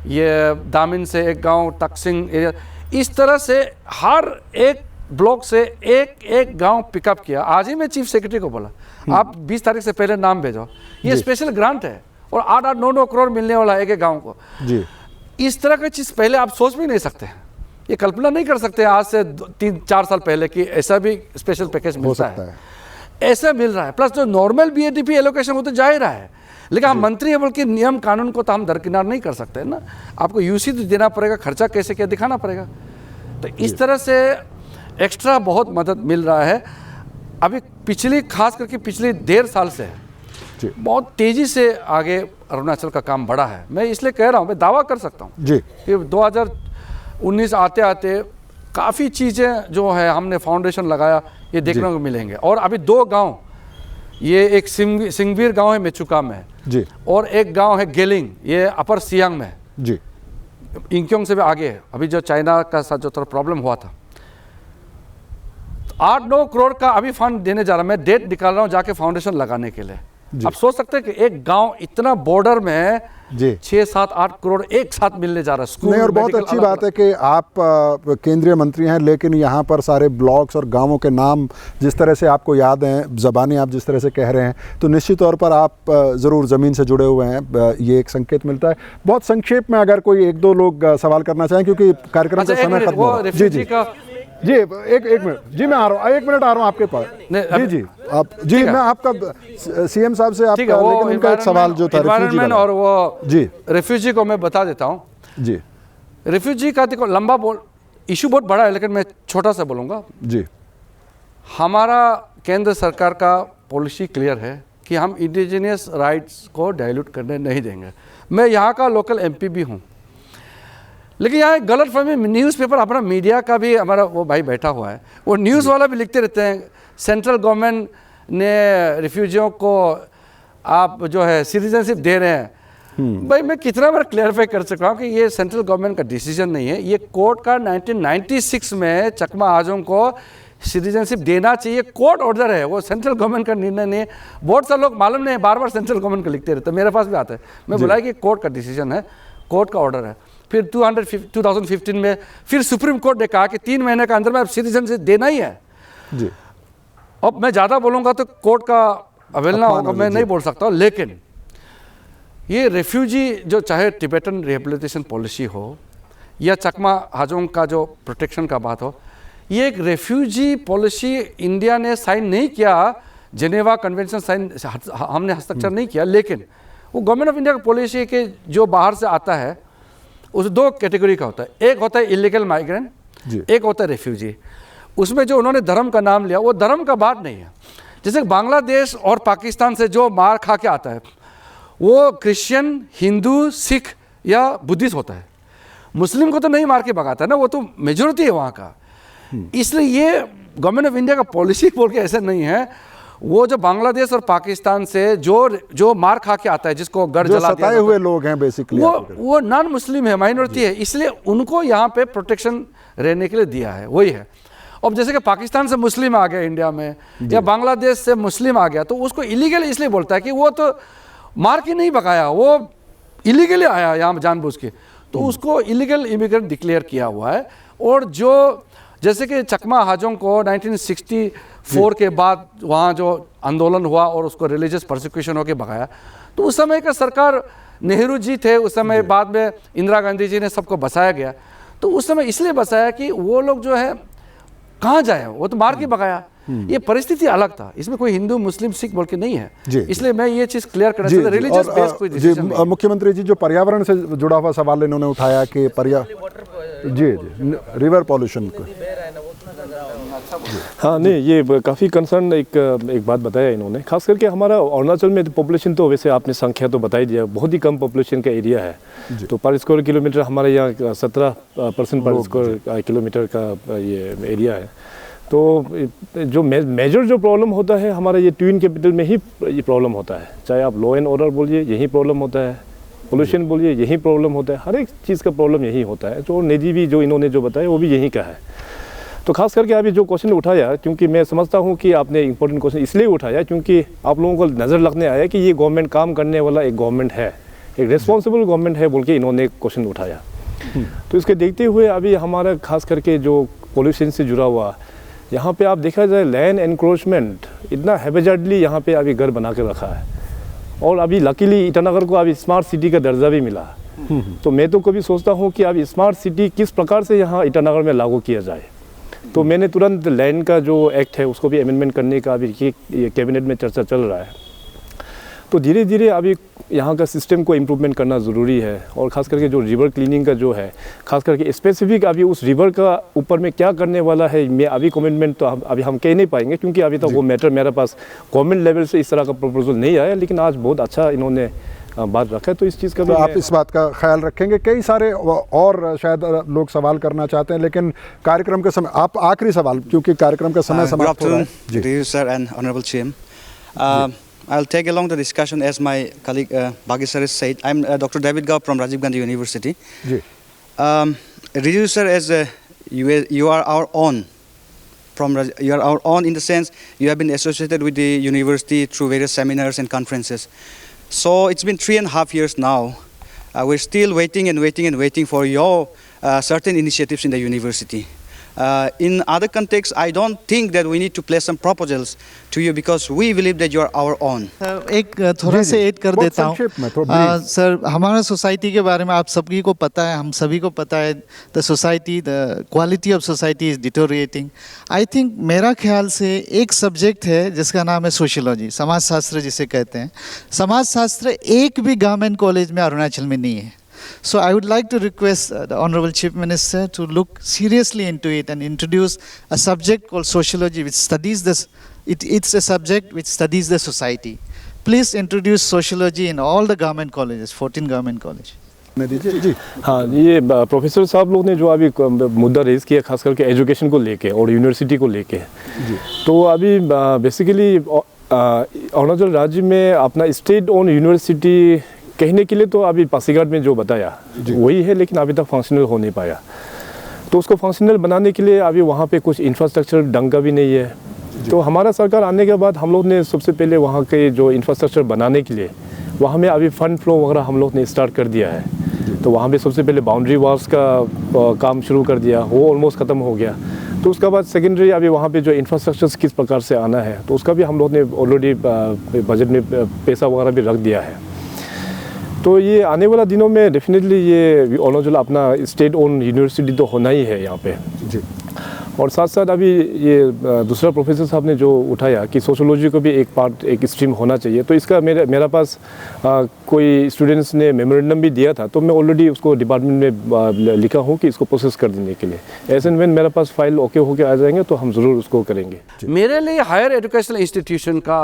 ये दामिन से एक गांव, तकसिंग एरिया, इस तरह से हर एक ब्लॉक से एक गांव पिकअप किया। आज ही मैं चीफ सेक्रेटरी को बोला आप 20 तारीख से पहले नाम भेजो, ये स्पेशल ग्रांट है और 8-9 करोड़ मिलने वाला है एक गांव को जी। इस तरह की चीज़ पहले आप सोच भी नहीं सकते, ये कल्पना नहीं कर सकते आज से 3-4 साल पहले कि ऐसा भी स्पेशल पैकेज मिलता है। ऐसा मिल रहा है, प्लस जो नॉर्मल BADP एलोकेशन वो तो जा ही रहा है, लेकिन हम मंत्री है बल्कि नियम कानून को तो हम दरकिनार नहीं कर सकते ना, आपको यूसी तो देना पड़ेगा, खर्चा कैसे क्या दिखाना पड़ेगा। तो इस तरह से एक्स्ट्रा बहुत मदद मिल रहा है। अभी खास करके पिछले 1.5 साल से बहुत तेज़ी से आगे अरुणाचल का काम बढ़ा है। मैं इसलिए कह रहा हूँ, मैं दावा कर सकता हूँ जी कि 2019 आते आते काफ़ी चीज़ें जो है हमने फाउंडेशन लगाया ये देखने को मिलेंगे। और अभी 2 गांव, ये एक सिंगवीर गांव है मेचुका में जी, और एक गांव है गेलिंग, ये अपर सियांग में जी, इंक्योंग से भी आगे है। अभी जो चाइना का साथ जो थोड़ा प्रॉब्लम हुआ था, 8-9 करोड़ का अभी फंड देने जा रहा है। मैं डेट निकाल रहा हूँ जाके फाउंडेशन लगाने के लिए। आप सोच सकते हैं कि एक गांव इतना बॉर्डर में 6-7-8 करोड़ एक साथ मिलने जा रहा है। स्कूल नहीं, और बहुत अच्छी बात है कि आप केंद्रीय मंत्री हैं, लेकिन यहाँ पर सारे ब्लॉक्स और गांवों के नाम जिस तरह से आपको याद हैं, ज़बानी आप जिस तरह से कह रहे हैं, तो निश्चित तौर पर आप ज़रूर ज़मीन से जुड़े हुए हैं, ये एक संकेत मिलता है। बहुत संक्षेप में अगर कोई 1-2 लोग सवाल करना चाहें, क्योंकि कार्यक्रम का समय खत्म हो रहा है। जी जी, एक मिनट जी, मैं आ रहा हूँ, 1 मिनट आ रहा हूँ आपके पास। जी आप जी, मैं आपका सीएम साहब से आपका, लेकिन उनका एक सवाल जो था एनवायरनमेंट और वो जी रेफ्यूजी को मैं बता देता हूँ जी। रेफ्यूजी का देखो लंबा इशू बहुत बड़ा है, लेकिन मैं छोटा सा बोलूँगा जी। हमारा केंद्र सरकार का पॉलिसी क्लियर है कि हम इंडिजिनियस राइट्स को डाइल्यूट करने नहीं देंगे। मैं यहाँ का लोकल MP भी हूँ, लेकिन यहाँ गलत फहमी, न्यूज़पेपर अपना मीडिया का भी हमारा वो भाई बैठा हुआ है, वो न्यूज़ वाला भी लिखते रहते हैं सेंट्रल गवर्नमेंट ने रिफ्यूजियों को आप जो है सिटीजनशिप दे रहे हैं। भाई मैं कितना बार क्लैरिफाई कर चुका हूँ कि ये सेंट्रल गवर्नमेंट का डिसीजन नहीं है, ये कोर्ट का 1996 में चकमा हाजों को सिटीजनशिप देना चाहिए, कोर्ट ऑर्डर है, वो सेंट्रल गवर्नमेंट का निर्णय नहीं है। बहुत सारे लोग मालूम नहीं है, बार सेंट्रल गवर्नमेंट का लिखते रहते हैं, मेरे पास भी आता है। मैं बुलाया कि कोर्ट का डिसीजन है, कोर्ट का ऑर्डर है। फिर 2015 में फिर सुप्रीम कोर्ट ने कहा कि 3 महीने के अंदर में सिटीजनशिप देना ही है जी। अब मैं ज़्यादा बोलूँगा तो कोर्ट का अवहेलना होगा, मैं नहीं बोल सकता। लेकिन ये रेफ्यूजी जो चाहे टिबेटन रिहेबिलिटेशन पॉलिसी हो या चकमा हाजोंग का जो प्रोटेक्शन का बात हो, ये एक रेफ्यूजी पॉलिसी इंडिया ने साइन नहीं किया, जेनेवा कन्वेंशन साइन हमने हस्ताक्षर नहीं किया, लेकिन वो गवर्नमेंट ऑफ इंडिया की पॉलिसी के जो बाहर से आता है उस 2 कैटेगरी का होता है। एक होता है इलीगल माइग्रेंट, एक होता है रेफ्यूजी। उसमें जो उन्होंने धर्म का नाम लिया वो धर्म का बात नहीं है। जैसे बांग्लादेश और पाकिस्तान से जो मार खा के आता है वो क्रिश्चियन, हिंदू, सिख या बुद्धिस्ट होता है। मुस्लिम को तो नहीं मार के भगाता ना, वो तो मेजोरिटी है वहाँ का। इसलिए ये गवर्नमेंट ऑफ इंडिया का पॉलिसी बोल के ऐसा नहीं है। वो जो बांग्लादेश और पाकिस्तान से जो मार खा के आता है, जिसको गढ़ जला दिया, सताए हुए लोग हैं बेसिकली, वो नॉन मुस्लिम है, माइनॉरिटी है, इसलिए उनको यहाँ पे प्रोटेक्शन रहने के लिए दिया है, वही है। अब जैसे कि पाकिस्तान से मुस्लिम आ गया इंडिया में, या बांग्लादेश से मुस्लिम आ गया, तो उसको इलीगल इसलिए बोलता है कि वो तो मार के नहीं भगाया, वो इलीगली आया यहाँ जानबूझ के, तो उसको इलीगल इमिग्रेंट डिक्लेयर किया हुआ है। और जो जैसे कि चकमा हाजोंग को 1964 के बाद वहाँ जो आंदोलन हुआ और उसको रिलीजियस प्रोसिक्यूशन होकर भगाया, तो उस समय का सरकार नेहरू जी थे उस समय, बाद में इंदिरा गांधी जी ने सबको बसाया गया। तो उस समय इसलिए बसाया कि वो लोग जो है कहाँ जाए, वो तो मार के भगाया। ये परिस्थिति अलग था, इसमें कोई हिंदू मुस्लिम सिख बोल के नहीं है, इसलिए मैं ये चीज़ क्लियर करना चाहता हूं। रिलीजियस बेस कोई डिसीजन नहीं। मुख्यमंत्री जी जो पर्यावरण से जुड़ा हुआ सवाल इन्होंने उठाया कि रिवर पॉल्यूशन को, हाँ नहीं, ये काफ़ी कंसर्न एक बात बताया इन्होंने। खास करके हमारा अरुणाचल में पॉपुलेशन तो वैसे आपने संख्या तो बता ही दिया, बहुत ही कम पॉपुलेशन का एरिया है। तो पर स्क्वायर किलोमीटर हमारे यहाँ 17% पर स्क्वायर किलोमीटर का ये एरिया है। तो जो मेजर जो प्रॉब्लम होता है हमारा ये ट्विन कैपिटल में ही ये प्रॉब्लम होता है, चाहे आप लॉ एंड ऑर्डर बोलिए यही प्रॉब्लम होता है, पोल्यूशन बोलिए यही प्रॉब्लम होता है, हर एक चीज़ का प्रॉब्लम यही होता है। तो निधि भी जो इन्होंने जो बताया वो भी यही का है। तो खास करके अभी जो क्वेश्चन उठाया, क्योंकि मैं समझता हूँ कि आपने इंपॉर्टेंट क्वेश्चन इसलिए उठाया क्योंकि आप लोगों को नज़र लगने आया कि ये गवर्नमेंट काम करने वाला एक गवर्नमेंट है, एक रिस्पॉन्सिबल गवर्नमेंट है बोल के इन्होंने क्वेश्चन उठाया। तो इसके देखते हुए अभी हमारा खास करके जो पोल्यूशन से जुड़ा हुआ, यहाँ पे आप देखा जाए लैंड एनक्रोचमेंट इतना हैबिटेटली यहाँ पे अभी घर बना के रखा है। और अभी लकीली ईटानगर को अभी स्मार्ट सिटी का दर्जा भी मिला। तो मैं तो कभी सोचता हूँ कि अभी स्मार्ट सिटी किस प्रकार से यहाँ ईटानगर में लागू किया जाए। तो मैंने तुरंत लैंड का जो एक्ट है उसको भी अमेंडमेंट करने का अभी ये कैबिनेट में चर्चा चल रहा है। तो धीरे धीरे अभी यहाँ का सिस्टम को इम्प्रूवमेंट करना ज़रूरी है। और ख़ास करके जो रिवर क्लीनिंग का जो है, ख़ास करके स्पेसिफिक अभी उस रिवर का ऊपर में क्या करने वाला है, मैं अभी कमिटमेंट तो अभी हम कह नहीं पाएंगे क्योंकि अभी तक वो मैटर मेरे पास गवर्नमेंट लेवल से इस तरह का प्रपोजल नहीं आया। लेकिन आज बहुत अच्छा इन्होंने बात रखा है, तो इस चीज़ का तो आप इस बात का ख्याल रखेंगे। कई सारे और शायद लोग सवाल करना चाहते हैं, लेकिन कार्यक्रम के समय आप आखिरी सवाल, क्योंकि कार्यक्रम का समय समाप्त हो रहा है। जी sir and honourable CM, I'll take along the discussion as my colleague Bhagir sir has said. I'm Dr. David Gao from Rajiv Gandhi University. Riju sir, as you are our own. You are our own in the sense you have been associated with the university through various seminars and conferences. So it's been 3.5 years now. We're still waiting and waiting and waiting for your certain initiatives in the university. In other contexts, I don't think that we need to place some proposals to you because we believe that you are our own. एक थोड़ा सा ऐड कर देता हूँ सर। हमारा सोसाइटी के बारे में आप सभी को पता है, हम सभी को पता है, the society, the quality of society is deteriorating. I think मेरा ख्याल से एक सब्जेक्ट है जिसका नाम है सोशियोलॉजी, समाज शास्त्र जिसे कहते हैं। समाज शास्त्र एक भी गवर्नमेंट कॉलेज में अरुणाचल में नहीं है। So I would like to request the Honorable Chief Minister to look seriously into it and introduce a subject called sociology, which studies this. It's a subject which studies the society. Please introduce sociology in all the government colleges, 14 government colleges. जी हाँ, ये प्रोफेसर साहब लोग ने जो अभी मुद्दा रेज किया खास करके एजुकेशन को लेके और यूनिवर्सिटी को लेके, तो अभी बेसिकली अरुणाचल राज्य में अपना स्टेट ओन यूनिवर्सिटी कहने के लिए तो अभी पासीघाट में जो बताया वही है, लेकिन अभी तक फंक्शनल हो नहीं पाया। तो उसको फंक्शनल बनाने के लिए अभी वहाँ पे कुछ इंफ्रास्ट्रक्चर ढंग का भी नहीं है। तो हमारा सरकार आने के बाद हम लोग ने सबसे पहले वहाँ के जो इंफ्रास्ट्रक्चर बनाने के लिए वहाँ में अभी फंड फ्लो वगैरह हम लोग ने स्टार्ट कर दिया है। तो वहाँ पे सबसे पहले बाउंड्री वॉल्स का काम शुरू कर दिया, वो ऑलमोस्ट ख़त्म हो गया। तो उसके बाद सेकेंडरी अभी वहाँ पे जो इंफ्रास्ट्रक्चर किस प्रकार से आना है, तो उसका भी हम लोग ने ऑलरेडी बजट में पैसा वगैरह भी रख दिया है। तो ये आने वाला दिनों में डेफिनेटली ये अरुणाचल अपना स्टेट ओन यूनिवर्सिटी तो होना ही है यहाँ पे जी। और साथ साथ अभी ये दूसरा प्रोफेसर साहब ने जो उठाया कि सोशोलॉजी को भी एक पार्ट, एक स्ट्रीम होना चाहिए, तो इसका मेरा पास कोई स्टूडेंट्स ने मेमोरेंडम भी दिया था, तो मैं ऑलरेडी उसको डिपार्टमेंट में लिखा हूँ कि इसको प्रोसेस कर देने के लिए। ऐसे में मेरे पास फाइल ओके होके आ जाएंगे तो हम ज़रूर उसको करेंगे। मेरे लिए हायर एजुकेशनल इंस्टीट्यूशन का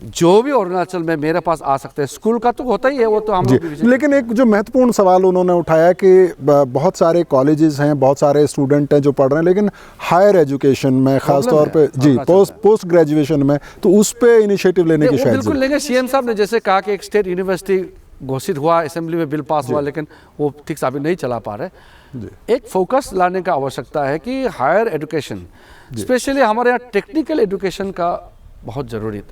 जो भी अरुणाचल में मेरे पास आ सकते हैं, स्कूल का तो होता ही है, वो तो हम लोग भी जी। लेकिन एक जो महत्वपूर्ण सवाल उन्होंने उठाया कि बहुत सारे कॉलेजेस हैं, बहुत सारे स्टूडेंट हैं जो पढ़ रहे हैं, लेकिन हायर एजुकेशन में खास तौर पे जी पोस्ट ग्रेजुएशन में, तो उस पे इनिशिएटिव लेने की शायद बिल्कुल लेंगे। सीएम साहब ने जैसे कहा कि एक स्टेट यूनिवर्सिटी घोषित हुआ, असेंबली में बिल पास हुआ, लेकिन वो ठीक से अभी नहीं चला पा रहे। एक फोकस लाने का आवश्यकता है कि हायर एजुकेशन, स्पेशली हमारे यहाँ टेक्निकल एजुकेशन का बहुत जरूरत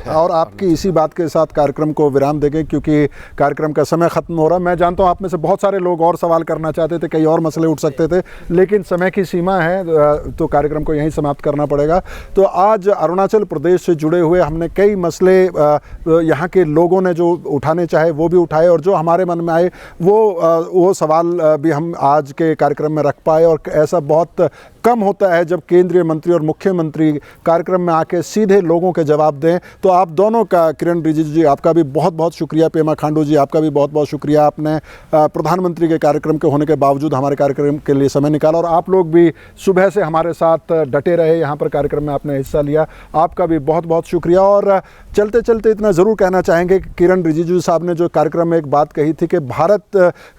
है। और आपकी इसी बात के साथ कार्यक्रम को विराम देंगे क्योंकि कार्यक्रम का समय खत्म हो रहा है। मैं जानता हूँ आप में से बहुत सारे लोग और सवाल करना चाहते थे, कई और मसले उठ सकते थे, लेकिन समय की सीमा है तो कार्यक्रम को यहीं समाप्त करना पड़ेगा। तो आज अरुणाचल प्रदेश से जुड़े हुए हमने कई मसले यहाँ के लोगों ने जो उठाने चाहे वो भी उठाए, और जो हमारे मन में आए वो सवाल भी हम आज के कार्यक्रम में रख पाए। और ऐसा बहुत कम होता है जब केंद्रीय मंत्री और मुख्यमंत्री कार्यक्रम में आके सीधे लोगों के जवाब दें। तो आप दोनों का, किरण रिजिजू जी आपका भी बहुत बहुत शुक्रिया, पेमा खांडू जी आपका भी बहुत बहुत शुक्रिया, आपने प्रधानमंत्री के कार्यक्रम के होने के बावजूद हमारे कार्यक्रम के लिए समय निकाला, और आप लोग भी सुबह से हमारे साथ डटे रहे, यहाँ पर कार्यक्रम में आपने हिस्सा लिया, आपका भी बहुत बहुत शुक्रिया। और चलते चलते इतना ज़रूर कहना चाहेंगे कि किरण रिजिजू साहब ने जो कार्यक्रम में एक बात कही थी कि भारत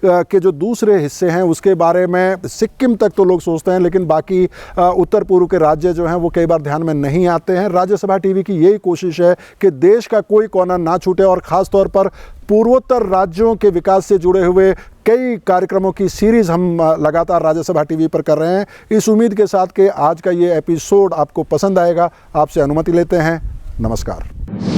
के जो दूसरे हिस्से हैं उसके बारे में सिक्किम तक तो लोग सोचते हैं, लेकिन बाकी उत्तर पूर्व के राज्य जो हैं वो कई बार ध्यान में नहीं आते हैं। राज्यसभा टीवी की यही कोशिश है कि देश का कोई कोना ना छूटे, और ख़ास तौर पर पूर्वोत्तर राज्यों के विकास से जुड़े हुए कई कार्यक्रमों की सीरीज़ हम लगातार राज्यसभा टीवी पर कर रहे हैं। इस उम्मीद के साथ कि आज का ये एपिसोड आपको पसंद आएगा, आपसे अनुमति लेते हैं। नमस्कार।